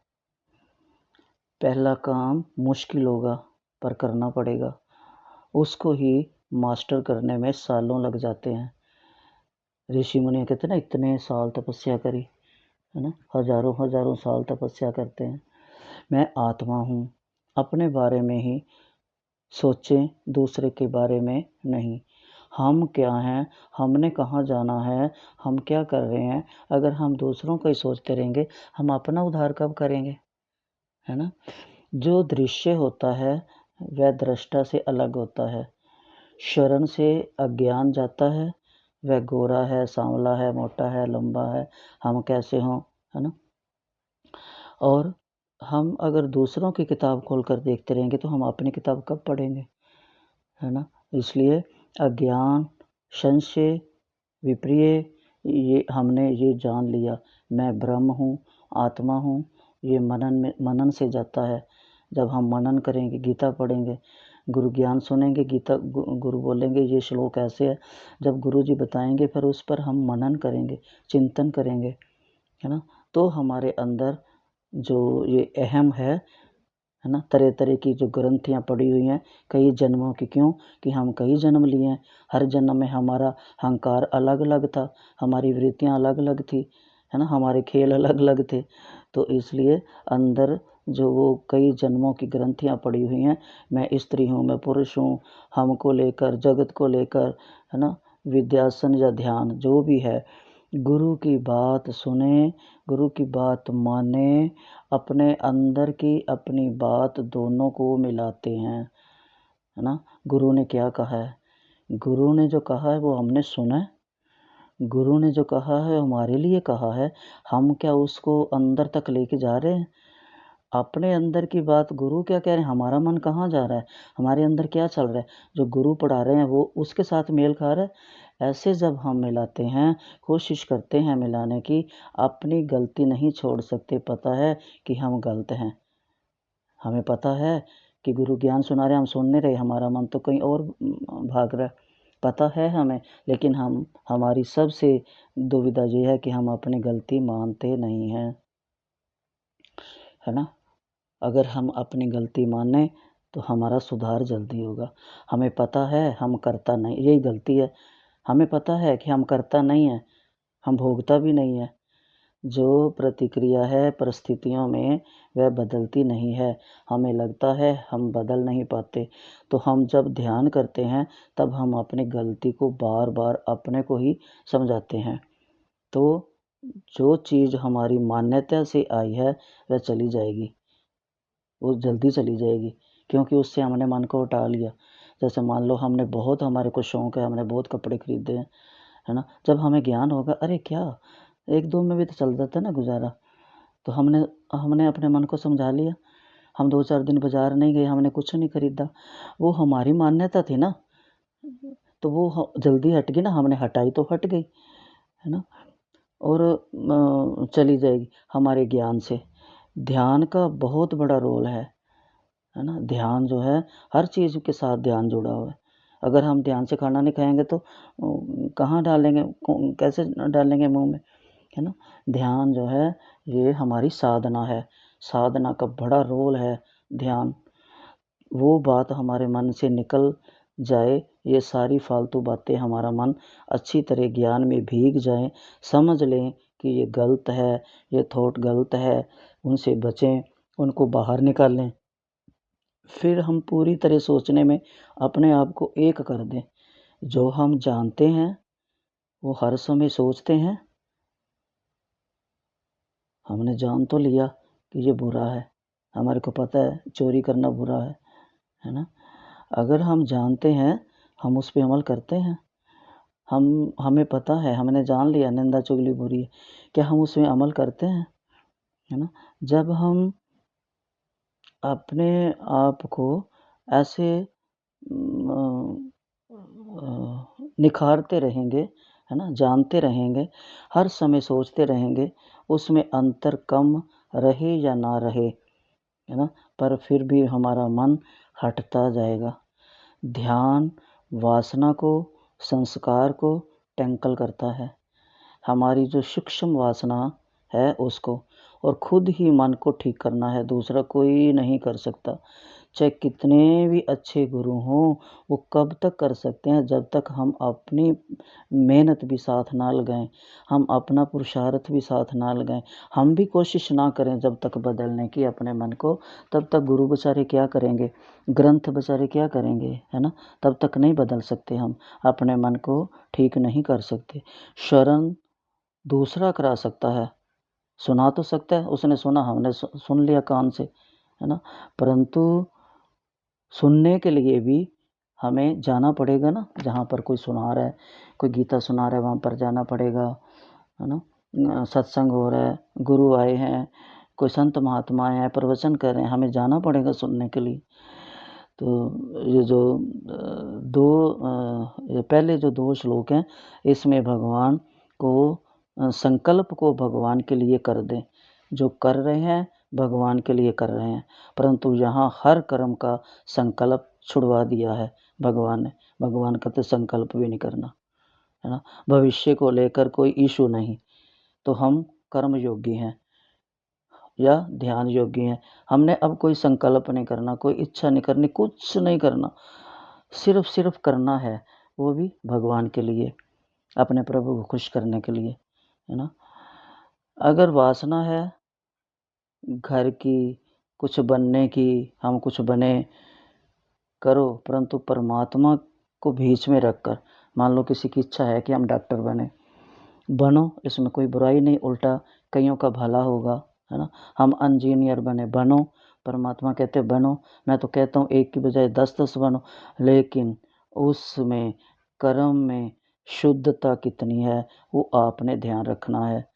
पहला काम मुश्किल होगा पर करना पड़ेगा, उसको ही मास्टर करने में सालों लग जाते हैं। ऋषि मुनि कहते हैं ना, इतने साल तपस्या करी, है ना, हजारों हजारों साल तपस्या करते हैं। मैं आत्मा हूँ, अपने बारे में ही सोचें, दूसरे के बारे में नहीं। हम क्या हैं, हमने कहाँ जाना है, हम क्या कर रहे हैं। अगर हम दूसरों का ही सोचते रहेंगे, हम अपना उद्धार कब करेंगे, है ना। जो दृश्य होता है वह दृष्टा से अलग होता है। शरण से अज्ञान जाता है, वह गोरा है, सांवला है, मोटा है, लंबा है, हम कैसे हों, है ना। और हम अगर दूसरों की किताब खोल कर देखते रहेंगे तो हम अपनी किताब कब पढ़ेंगे, है ना। इसलिए अज्ञान, संशय, विप्रिय, ये हमने ये जान लिया, मैं ब्रह्म हूँ, आत्मा हूँ, ये मनन से जाता है। जब हम मनन करेंगे, गीता पढ़ेंगे, गुरु ज्ञान सुनेंगे, गीता गुरु बोलेंगे ये श्लोक ऐसे है, जब गुरु जी बताएंगे फिर उस पर हम मनन करेंगे, चिंतन करेंगे, है ना। तो हमारे अंदर जो ये अहम है ना, तरह तरह की जो ग्रंथियाँ पड़ी हुई हैं, कई जन्मों की, क्यों कि हम कई जन्म लिए हैं। हर जन्म में हमारा अहंकार अलग अलग था, हमारी वृत्तियाँ अलग अलग थी, है ना, हमारे खेल अलग अलग थे। तो इसलिए अंदर जो वो कई जन्मों की ग्रंथियाँ पड़ी हुई हैं, मैं स्त्री हूँ, मैं पुरुष हूँ, हमको लेकर, जगत को लेकर, है ना, विद्यासन या ध्यान जो भी है, गुरु की बात सुने, गुरु की बात माने, अपने अंदर की अपनी बात दोनों को मिलाते हैं, है ना। गुरु ने क्या कहा है, गुरु ने जो कहा है वो हमने सुना है, गुरु ने जो कहा है हमारे लिए कहा है, हम क्या उसको अंदर तक लेके जा रहे हैं। अपने अंदर की बात गुरु क्या कह रहे हैं, हमारा मन कहाँ जा रहा है, हमारे अंदर क्या चल रहा है, जो गुरु पढ़ा रहे हैं वो उसके साथ मेल खा रहा है। ऐसे जब हम मिलाते हैं, कोशिश करते हैं मिलाने की, अपनी गलती नहीं छोड़ सकते। पता है कि हम गलत हैं, हमें पता है कि गुरु ज्ञान सुना रहे, हम सुनने रहे, हमारा मन तो कहीं और भाग रहा है, पता है हमें, लेकिन हमारी सबसे दुविधा ये है कि हम अपनी गलती मानते नहीं हैं, है ना। अगर हम अपनी गलती माने तो हमारा सुधार जल्दी होगा। हमें पता है हम करता नहीं, यही गलती है, हमें पता है कि हम करता नहीं है, हम भोगता भी नहीं है। जो प्रतिक्रिया है परिस्थितियों में वह बदलती नहीं है, हमें लगता है हम बदल नहीं पाते। तो हम जब ध्यान करते हैं तब हम अपनी गलती को बार बार अपने को ही समझाते हैं। तो जो चीज़ हमारी मान्यता से आई है वह चली जाएगी, वो जल्दी चली जाएगी, क्योंकि उससे हमने मन को हटा लिया। जैसे मान लो हमने बहुत, हमारे को शौक़ है, हमने बहुत कपड़े खरीदे हैं, है ना। जब हमें ज्ञान होगा, अरे क्या 1-2 में भी तो चल जाता है ना गुज़ारा, तो हमने हमने अपने मन को समझा लिया। हम 2-4 दिन बाज़ार नहीं गए, हमने कुछ नहीं खरीदा, वो हमारी मान्यता थी ना, तो वो जल्दी हट गई ना, हमने हटाई तो हट गई, है ना। और चली जाएगी हमारे ज्ञान से। ध्यान का बहुत बड़ा रोल है ना। ध्यान जो है हर चीज़ के साथ ध्यान जुड़ा हुआ है। अगर हम ध्यान से खाना नहीं खाएंगे तो कहाँ डालेंगे, कैसे डालेंगे मुंह में, है ना। ध्यान जो है ये हमारी साधना है, साधना का बड़ा रोल है ध्यान। वो बात हमारे मन से निकल जाए, ये सारी फालतू बातें हमारा मन अच्छी तरह ज्ञान में भीग जाए, समझ लें कि ये गलत है, ये थॉट गलत है, उनसे बचें, उनको बाहर निकालें। फिर हम पूरी तरह सोचने में अपने आप को एक कर दें। जो हम जानते हैं वो हर समय सोचते हैं, हमने जान तो लिया कि ये बुरा है, हमारे को पता है चोरी करना बुरा है ना। अगर हम जानते हैं, हम उस पे अमल करते हैं, हमें पता है, हमने जान लिया निंदा चुगली बुरी है, क्या हम उसमें अमल करते हैं? है ना? जब हम अपने आप को ऐसे निखारते रहेंगे, है ना? जानते रहेंगे, हर समय सोचते रहेंगे, उसमें अंतर कम रहे या ना रहे, है ना? पर फिर भी हमारा मन हटता जाएगा। ध्यान वासना को, संस्कार को टैंकल करता है, हमारी जो सूक्ष्म वासना है उसको, और खुद ही मन को ठीक करना है, दूसरा कोई नहीं कर सकता। चाहे कितने भी अच्छे गुरु हों, वो कब तक कर सकते हैं जब तक हम अपनी मेहनत भी साथ ना लगाएं, हम अपना पुरुषार्थ भी साथ ना लगाएं, हम भी कोशिश ना करें जब तक बदलने की अपने मन को, तब तक गुरु बेचारे क्या करेंगे, ग्रंथ बेचारे क्या करेंगे, है ना? तब तक नहीं बदल सकते, हम अपने मन को ठीक नहीं कर सकते। शरण दूसरा करा सकता है, सुना तो सकता है, उसने सुना, हमने सुन लिया कान से, है ना? परंतु सुनने के लिए भी हमें जाना पड़ेगा ना, जहाँ पर कोई सुना रहा है, कोई गीता सुना रहा है, वहाँ पर जाना पड़ेगा, है ना? सत्संग हो रहा है, गुरु आए हैं, कोई संत महात्मा आए हैं, प्रवचन कर रहे हैं, हमें जाना पड़ेगा सुनने के लिए। तो ये जो ये पहले जो 2 श्लोक हैं, इसमें भगवान को संकल्प को भगवान के लिए कर दें, जो कर रहे हैं भगवान के लिए कर रहे हैं, परंतु यहाँ हर कर्म का संकल्प छुड़वा दिया है भगवान ने। भगवान कहते संकल्प भी नहीं करना, है ना? भविष्य को लेकर कोई इशू नहीं, तो हम कर्म योगी हैं या ध्यान योगी हैं। हमने अब कोई संकल्प नहीं करना, कोई इच्छा नहीं करनी, कुछ नहीं करना, सिर्फ करना है, वो भी भगवान के लिए, अपने प्रभु को खुश करने के लिए, है ना? अगर वासना है घर की, कुछ बनने की, हम कुछ बने, करो, परंतु परमात्मा को बीच में रखकर। मान लो किसी की इच्छा है कि हम डॉक्टर बनो, इसमें कोई बुराई नहीं, उल्टा कईयों का भला होगा, है ना? हम इंजीनियर बनो, परमात्मा कहते बनो, मैं तो कहता हूँ 1 की बजाय 10-10 बनो, लेकिन उसमें कर्म में शुद्धता कितनी है वो आपने ध्यान रखना है।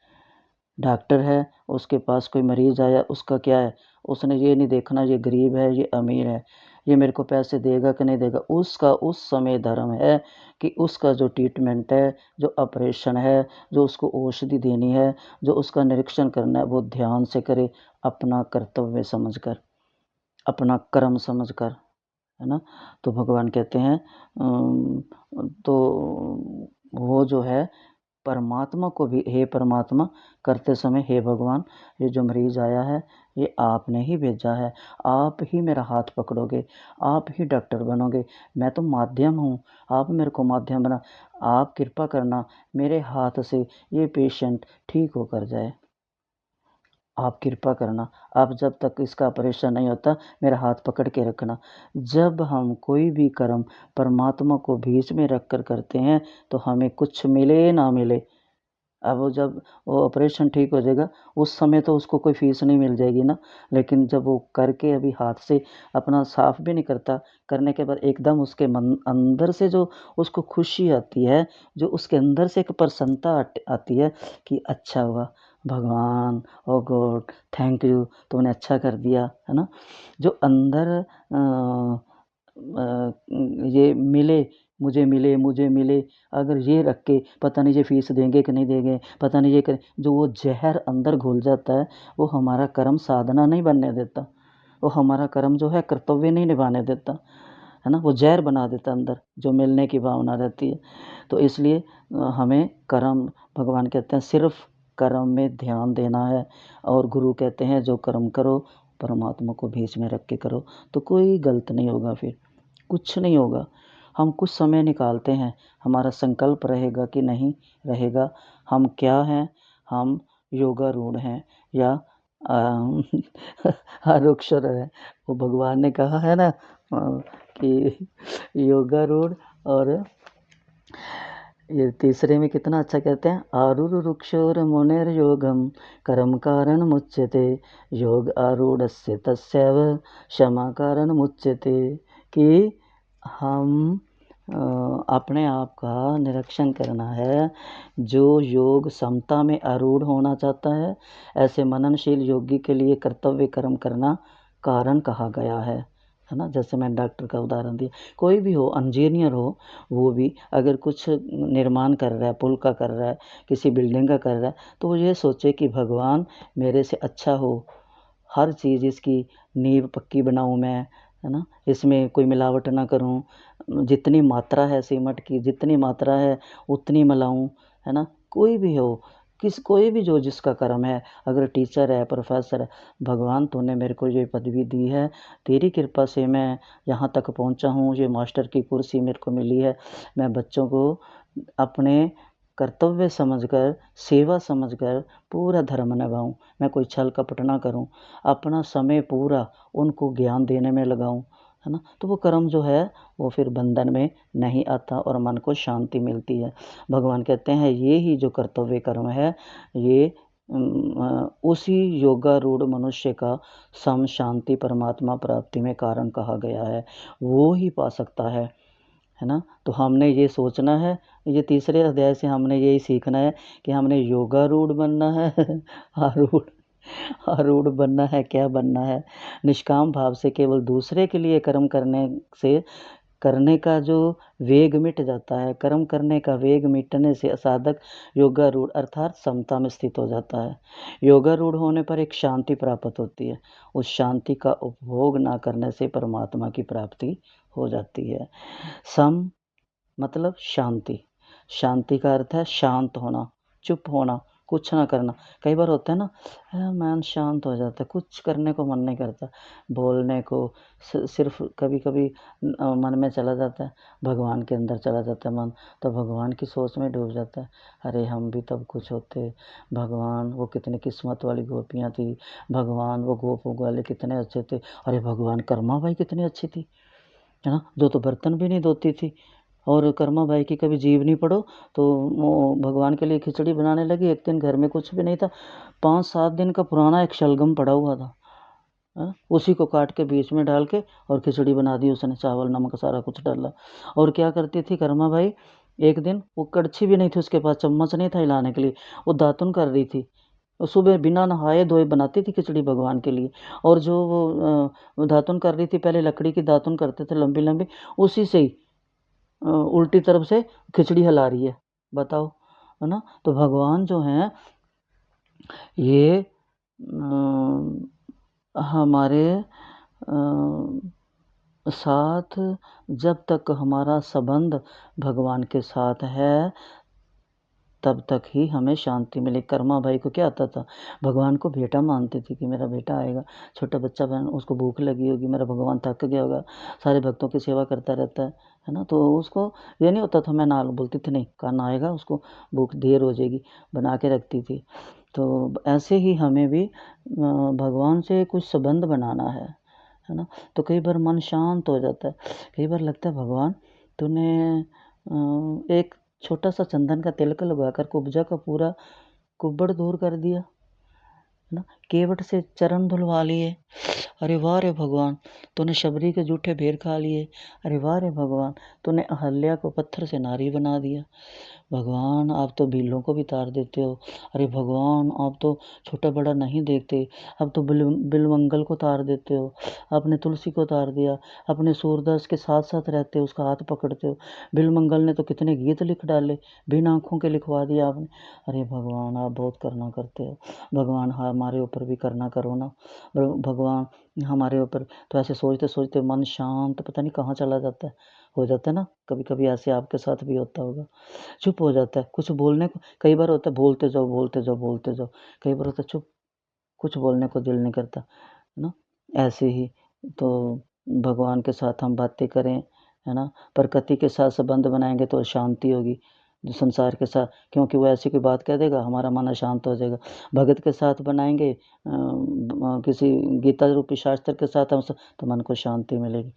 डॉक्टर है, उसके पास कोई मरीज आया, उसका क्या है, उसने ये नहीं देखना ये गरीब है, ये अमीर है, ये मेरे को पैसे देगा कि नहीं देगा, उसका उस समय धर्म है कि उसका जो ट्रीटमेंट है, जो ऑपरेशन है, जो उसको औषधि देनी है, जो उसका निरीक्षण करना है, वो ध्यान से करे, अपना कर्तव्य समझकर, अपना कर्म समझकर, है ना? तो भगवान कहते हैं तो वो जो है परमात्मा को भी, हे परमात्मा करते समय, हे भगवान ये जो मरीज आया है ये आपने ही भेजा है, आप ही मेरा हाथ पकड़ोगे, आप ही डॉक्टर बनोगे, मैं तो माध्यम हूँ, आप मेरे को माध्यम बना, आप कृपा करना मेरे हाथ से ये पेशेंट ठीक होकर जाए, आप कृपा करना, आप जब तक इसका ऑपरेशन नहीं होता मेरा हाथ पकड़ के रखना। जब हम कोई भी कर्म परमात्मा को बीच में रख कर करते हैं तो हमें कुछ मिले ना मिले, अब वो जब वो ऑपरेशन ठीक हो जाएगा उस समय तो उसको कोई फ़ीस नहीं मिल जाएगी ना, लेकिन जब वो करके अभी हाथ से अपना साफ़ भी नहीं करता, करने के बाद एकदम उसके मन अंदर से जो उसको खुशी आती है, जो उसके अंदर से एक प्रसन्नता आती है कि अच्छा हुआ, भगवान, ओह गॉड, थैंक यू, तुमने अच्छा कर दिया, है ना? जो अंदर ये मुझे मिले, अगर ये रख के पता नहीं ये फ़ीस देंगे कि नहीं देंगे, पता नहीं ये करें, जो वो ज़हर अंदर घुल जाता है, वो हमारा कर्म साधना नहीं बनने देता, वो हमारा कर्म जो है कर्तव्य नहीं निभाने देता, है ना? वो ज़हर बना देता अंदर, जो मिलने की भावना रहती है। तो इसलिए हमें कर्म, भगवान कहते हैं सिर्फ़ कर्म में ध्यान देना है, और गुरु कहते हैं जो कर्म करो परमात्मा को बीच में रख के करो, तो कोई गलत नहीं होगा, फिर कुछ नहीं होगा। हम कुछ समय निकालते हैं, हमारा संकल्प रहेगा कि नहीं रहेगा, हम क्या हैं, हम योगारूढ़ हैं या आरुक्षर हैं। वो भगवान ने कहा है ना कि योगारूढ़, और ये तीसरे में कितना अच्छा कहते हैं, आरुरुक्षोर मुनेर योगम कर्म कारण मुच्यते, योग आरूढ़स्य तस्यैव क्षमा कारण मुच्यते, कि हम अपने आप का निरीक्षण करना है। जो योग समता में आरूढ़ होना चाहता है, ऐसे मननशील योगी के लिए कर्तव्य कर्म करना कारण कहा गया है ना। जैसे मैंने डॉक्टर का उदाहरण दिया, कोई भी हो, इंजीनियर हो, वो भी अगर कुछ निर्माण कर रहा है, पुल का कर रहा है, किसी बिल्डिंग का कर रहा है, तो वो ये सोचे कि भगवान मेरे से अच्छा हो, हर चीज़ इसकी नींव पक्की बनाऊँ मैं, है ना। इसमें कोई मिलावट ना करूँ, जितनी मात्रा है सीमेंट की, जितनी मात्रा है उतनी मिलाऊँ, है ना। कोई भी हो, कोई भी जो जिसका कर्म है, अगर टीचर है, प्रोफेसर है, भगवान तूने मेरे को ये पदवी दी है, तेरी कृपा से मैं यहाँ तक पहुँचा हूँ, ये मास्टर की कुर्सी मेरे को मिली है, मैं बच्चों को अपने कर्तव्य समझकर, सेवा समझकर पूरा धर्म निभाऊँ। मैं कोई छल कपट ना करूँ, अपना समय पूरा उनको ज्ञान देने में लगाऊँ, है ना। तो वो कर्म जो है वो फिर बंधन में नहीं आता और मन को शांति मिलती है। भगवान कहते हैं ये ही जो कर्तव्य कर्म है, ये उसी योगारूढ़ मनुष्य का सम शांति परमात्मा प्राप्ति में कारण कहा गया है, वो ही पा सकता है ना। तो हमने ये सोचना है, ये तीसरे अध्याय से हमने यही सीखना है कि हमने योगारूढ़ बनना है आरूढ़ आरूढ़ बनना है, क्या बनना है। निष्काम भाव से केवल दूसरे के लिए कर्म करने से करने का जो वेग मिट जाता है, कर्म करने का वेग मिटने से साधक योगारूढ़ अर्थात समता में स्थित हो जाता है। योगारूढ़ होने पर एक शांति प्राप्त होती है, उस शांति का उपभोग ना करने से परमात्मा की प्राप्ति हो जाती है। सम मतलब शांति, शांति का अर्थ है शांत होना, चुप होना, कुछ ना करना। कई बार होता है ना, मन शांत हो जाता है, कुछ करने को मन नहीं करता, बोलने को सिर्फ कभी कभी मन में चला जाता है, भगवान के अंदर चला जाता है मन, तो भगवान की सोच में डूब जाता है। अरे हम भी तब कुछ होते, भगवान वो कितनी किस्मत वाली गोपियाँ थी, भगवान वो गोप वाले कितने अच्छे थे, अरे भगवान कर्मा बाई कितनी अच्छी थी, है ना, जो तो बर्तन भी नहीं धोती थी। और कर्मा बाई की कभी जीवनी पढ़ो तो वो भगवान के लिए खिचड़ी बनाने लगी, एक दिन घर में कुछ भी नहीं था, 5-7 दिन का पुराना एक शलगम पड़ा हुआ था, उसी को काट के बीच में डाल के और खिचड़ी बना दी उसने, चावल नमक सारा कुछ डाला। और क्या करती थी कर्मा बाई, एक दिन वो कड़छी भी नहीं थी उसके पास, चम्मच नहीं था हिलाने के लिए, वो दातुन कर रही थी, सुबह बिना नहाए धोए बनाती थी खिचड़ी भगवान के लिए। और जो वो दातुन कर रही थी, पहले लकड़ी की दातुन करते थे लंबी लंबी, उसी से ही उल्टी तरफ से खिचड़ी हिला रही है, बताओ, है ना। तो भगवान जो हैं ये हमारे साथ, जब तक हमारा संबंध भगवान के साथ है तब तक ही हमें शांति मिले। कर्मा बाई को क्या आता था, भगवान को बेटा मानती थी कि मेरा बेटा आएगा, छोटा बच्चा बहन, उसको भूख लगी होगी, मेरा भगवान थक गया होगा, सारे भक्तों की सेवा करता रहता है ना। तो उसको ये नहीं होता था, मैं ना बोलती थी नहीं खाना आएगा, उसको भूख देर हो जाएगी, बना के रखती थी। तो ऐसे ही हमें भी भगवान से कुछ संबंध बनाना है ना। तो कई बार मन शांत हो जाता है, कई बार लगता है भगवान तूने एक छोटा सा चंदन का तिलक लगाकर कुब्जा का पूरा कुब्बड़ दूर कर दिया, है ना, केवट से चरण धुलवा लिए, अरे वाह रे भगवान तूने शबरी के जूठे भेर खा लिए, अरे वाह रे भगवान तूने अहल्या को पत्थर से नारी बना दिया, भगवान आप तो भीलों को भी तार देते हो, अरे भगवान आप तो छोटा बड़ा नहीं देखते, अब तो बिलमंगल को तार देते हो, आपने तुलसी को तार दिया, अपने सूरदास के साथ साथ रहते हो, उसका हाथ पकड़ते हो, बिलमंगल ने तो कितने गीत लिख डाले, बिना आँखों के लिखवा दिया आपने, अरे भगवान आप बहुत करना करते हो, भगवान हमारे ऊपर भी करना करो ना, भगवान हमारे ऊपर। तो ऐसे सोचते सोचते मन शांत पता नहीं कहाँ चला जाता है, हो जाता है ना, कभी कभी ऐसे आपके साथ भी होता होगा, चुप हो जाता है, कुछ बोलने को कई बार होता है, बोलते जाओ बोलते जाओ बोलते जाओ, कई बार होता है चुप, कुछ बोलने को दिल नहीं करता, है ना। ऐसे ही तो भगवान के साथ हम बातें करें, है ना, प्रकृति के साथ संबंध बनाएंगे तो शांति होगी, जो संसार के साथ, क्योंकि वो ऐसी कोई बात कह देगा हमारा मन अशांत हो जाएगा। भगत के साथ बनाएंगे किसी गीता रूपी शास्त्र के साथ हम तो मन को शांति मिलेगी,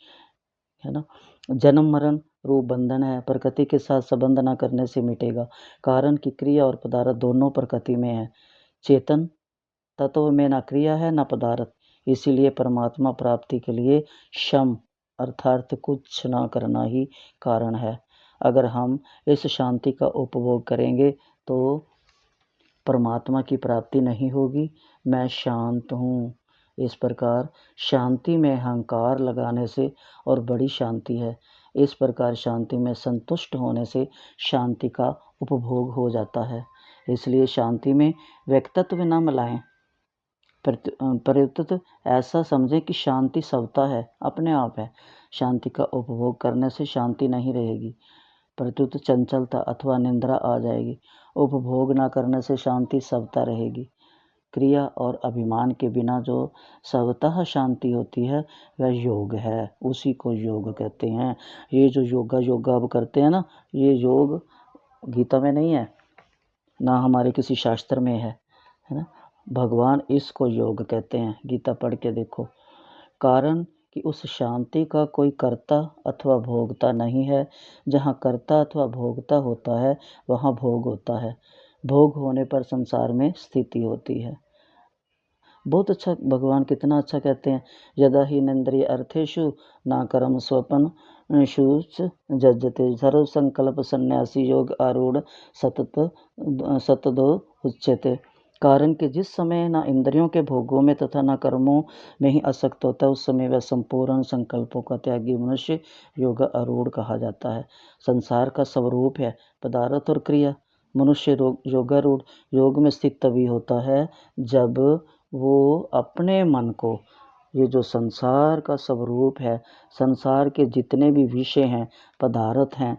है ना। जन्म मरण रूप बंधन है, प्रकृति के साथ संबंध न करने से मिटेगा, कारण की क्रिया और पदार्थ दोनों प्रकृति में है, चेतन तत्व में न क्रिया है न पदार्थ, इसीलिए परमात्मा प्राप्ति के लिए शम अर्थात कुछ ना करना ही कारण है। अगर हम इस शांति का उपभोग करेंगे तो परमात्मा की प्राप्ति नहीं होगी। मैं शांत हूँ, इस प्रकार शांति में अहंकार लगाने से और बड़ी शांति है। इस प्रकार शांति में संतुष्ट होने से शांति का उपभोग हो जाता है। इसलिए शांति में व्यक्तित्व न मिलाएं, प्रत्युत ऐसा समझें कि शांति स्वतः है, अपने आप है। शांति का उपभोग करने से शांति नहीं रहेगी, प्रत्युत चंचलता अथवा निंद्रा आ जाएगी। उपभोग न करने से शांति स्वतः रहेगी। क्रिया और अभिमान के बिना जो स्वतः शांति होती है वह योग है, उसी को योग कहते हैं। ये जो योगा अब करते हैं ना, ये योग गीता में नहीं है, ना हमारे किसी शास्त्र में है ना। भगवान इसको योग कहते हैं, गीता पढ़ के देखो। कारण कि उस शांति का कोई कर्ता अथवा भोगता नहीं है। जहाँ कर्ता अथवा भोगता होता है वहाँ भोग होता है। भोग होने पर संसार में स्थिति होती है। बहुत अच्छा, भगवान कितना अच्छा कहते हैं, यदा ही निंद्रिय अर्थेषु ना कर्म स्वपन शूच जज्जते सर्व संकल्प संन्यासी योग आरूढ़ सतदो उच्यते। कारण कि जिस समय ना इंद्रियों के भोगों में तथा ना कर्मों में ही आसक्त होता है, उस समय वह संपूर्ण संकल्पों का त्यागी मनुष्य योग आरूढ़ कहा जाता है। संसार का स्वरूप है पदार्थ और क्रिया। मनुष्य योगारूढ़ योग में स्थित तभी होता है जब वो अपने मन को, ये जो संसार का स्वरूप है, संसार के जितने भी विषय हैं, पदार्थ हैं,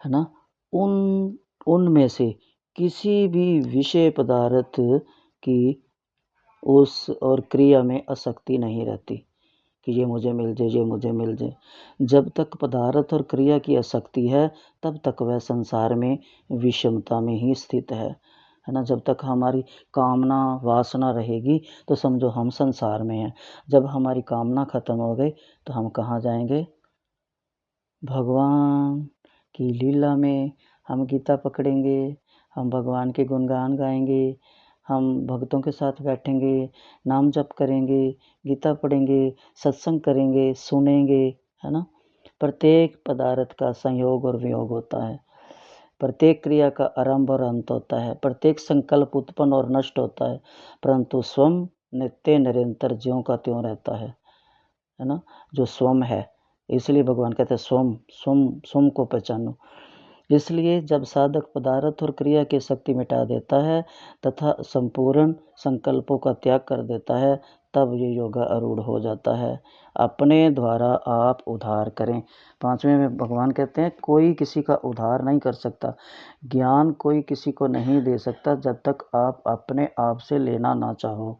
है ना, उनमें से किसी भी विषय पदार्थ की उस और क्रिया में आसक्ति नहीं रहती कि ये मुझे मिल जाए, ये मुझे मिल जाए। जब तक पदार्थ और क्रिया की आसक्ति है तब तक वह संसार में विषमता में ही स्थित है ना। जब तक हमारी कामना वासना रहेगी तो समझो हम संसार में हैं। जब हमारी कामना खत्म हो गई तो हम कहाँ जाएंगे? भगवान की लीला में हम गीता पकड़ेंगे, हम भगवान के गुणगान गाएंगे, हम भक्तों के साथ बैठेंगे, नाम जप करेंगे, गीता पढ़ेंगे, सत्संग करेंगे, सुनेंगे, है ना। प्रत्येक पदार्थ का संयोग और वियोग होता है, प्रत्येक क्रिया का आरंभ और अंत होता है, प्रत्येक संकल्प उत्पन्न और नष्ट होता है, परंतु स्वम नित्य निरंतर ज्यों का त्यों रहता है ना, जो स्वम है। इसलिए भगवान कहते हैं स्वम स्वम स्वम को पहचानो। इसलिए जब साधक पदार्थ और क्रिया की शक्ति मिटा देता है तथा संपूर्ण संकल्पों का त्याग कर देता है, तब ये योगा आरूढ़ हो जाता है। अपने द्वारा आप उद्धार करें। 5वें में भगवान कहते हैं कोई किसी का उद्धार नहीं कर सकता, ज्ञान कोई किसी को नहीं दे सकता जब तक आप अपने आप से लेना ना चाहो।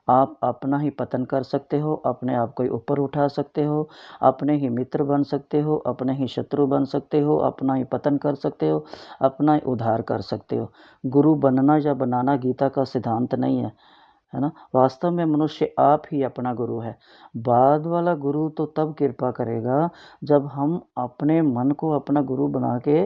आप अपना ही पतन कर सकते हो, अपने आप को ऊपर उठा सकते हो, अपने ही मित्र बन सकते हो, अपने ही शत्रु बन सकते हो, अपना ही पतन कर सकते हो, अपना ही उद्धार कर सकते हो। गुरु बनना या बनाना गीता का सिद्धांत नहीं है ना। वास्तव में मनुष्य आप ही अपना गुरु है। बाद वाला गुरु तो तब कृपा करेगा जब हम अपने मन को अपना गुरु बना के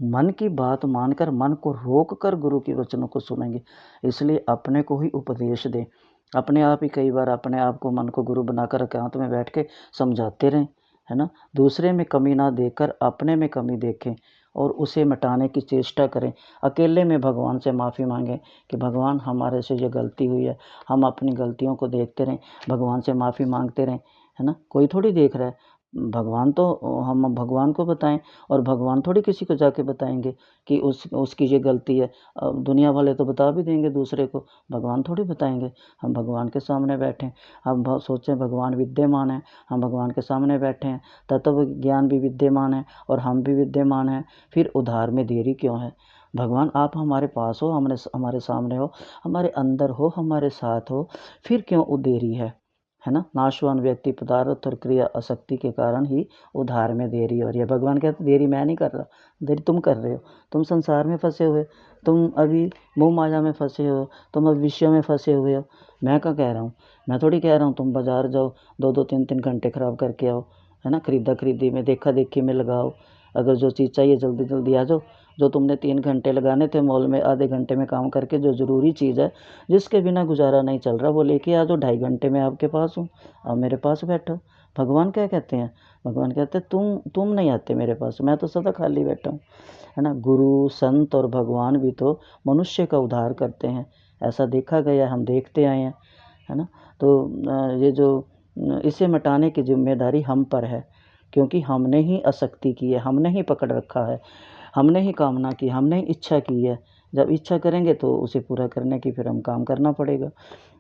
मन की बात मानकर, मन को रोक कर गुरु के वचनों को सुनेंगे। इसलिए अपने को ही उपदेश दें। अपने आप ही कई बार अपने आप को, मन को गुरु बनाकर एकांत में बैठ के समझाते रहें, है ना। दूसरे में कमी ना देकर अपने में कमी देखें और उसे मिटाने की चेष्टा करें। अकेले में भगवान से माफ़ी मांगें कि भगवान हमारे से ये गलती हुई है। हम अपनी गलतियों को देखते रहें, भगवान से माफ़ी मांगते रहें, है ना। कोई थोड़ी देख रहा है, भगवान तो, हम भगवान को बताएं और भगवान थोड़ी किसी को जाके बताएंगे कि उसकी ये गलती है। दुनिया वाले तो बता भी देंगे दूसरे को, भगवान थोड़ी बताएंगे। हम भगवान के सामने बैठे, हम सोचें भगवान विद्यमान है, हम भगवान के सामने बैठे हैं, तत्व ज्ञान भी विद्यमान है और हम भी विद्यमान हैं, फिर उद्धार में देरी क्यों है? भगवान आप हमारे पास हो, हमारे सामने हो, हमारे अंदर हो, हमारे साथ हो, फिर क्यों देरी है ना। नाशवान व्यक्ति पदार्थ और क्रिया आसक्ति के कारण ही उद्धार में देरी हो रही है। भगवान कहते देरी मैं नहीं कर रहा, देरी तुम कर रहे हो। तुम संसार में फंसे हुए, तुम अभी मोह माया में फंसे हो, तुम अभी विषयों में फंसे हुए हो। मैं क्या कह रहा हूँ? मैं थोड़ी कह रहा हूँ तुम बाजार जाओ, 2-2 3-3 घंटे खराब करके आओ, है ना। खरीदा खरीदी में, देखा देखी में लगाओ। अगर जो चीज़ चाहिए जल्दी जल्दी आ जाओ। जो तुमने 3 घंटे लगाने थे मॉल में, आधे घंटे में काम करके जो ज़रूरी चीज़ है, जिसके बिना गुजारा नहीं चल रहा, वो लेके आ जाओ। 2.5 घंटे में आपके पास हूँ, अब मेरे पास बैठो। भगवान क्या कहते हैं? भगवान कहते हैं तुम नहीं आते मेरे पास, मैं तो सदा खाली बैठा हूँ, है ना? गुरु, संत और भगवान भी तो मनुष्य का उद्धार करते हैं, ऐसा देखा गया, हम देखते आए हैं, है ना? तो ये जो इसे मिटाने की ज़िम्मेदारी हम पर है, क्योंकि हमने ही आसक्ति की है, हमने ही पकड़ रखा है, हमने ही कामना की, हमने ही इच्छा की है। जब इच्छा करेंगे तो उसे पूरा करने की फिर हम काम करना पड़ेगा,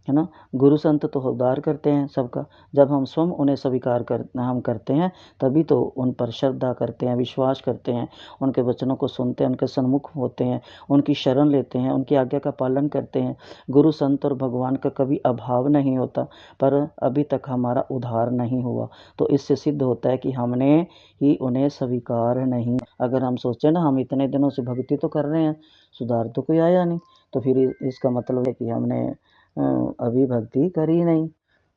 है ना? गुरु संत तो उद्धार करते हैं सबका। जब हम स्वयं उन्हें स्वीकार करते हैं, तभी तो उन पर श्रद्धा करते हैं, विश्वास करते हैं, उनके वचनों को सुनते हैं, उनके सन्मुख होते हैं, उनकी शरण लेते हैं, उनकी आज्ञा का पालन करते हैं। गुरु संत और भगवान का कभी अभाव नहीं होता, पर अभी तक हमारा उद्धार नहीं हुआ। तो इससे सिद्ध होता है कि हमने ही उन्हें स्वीकार नहीं। अगर हम सोचें ना, हम इतने दिनों से भक्ति तो कर रहे हैं, सुधार तो कोई आया नहीं, तो फिर इसका मतलब है कि हमने अभी भक्ति करी नहीं,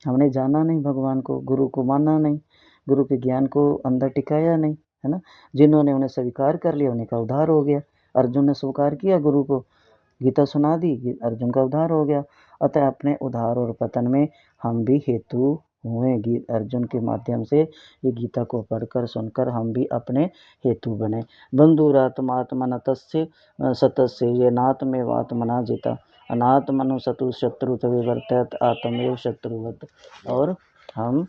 हमने जाना नहीं भगवान को, गुरु को माना नहीं, गुरु के ज्ञान को अंदर टिकाया नहीं, है ना? जिन्होंने उन्हें स्वीकार कर लिया उन्हीं का उद्धार हो गया। अर्जुन ने स्वीकार किया गुरु को, गीता सुना दी, अर्जुन का उद्धार हो गया। अतः अपने उद्धार और पतन में हम भी हेतु हुए। अर्जुन के माध्यम से ये गीता को पढ़कर सुनकर हम भी अपने हेतु बने। बंधुरात्मात्मन तस्य सतस्य ये नात्मेवात्मना जिता अनात्मनु शत्रु विवर्तयत आत्मेव शत्रुवत। और हम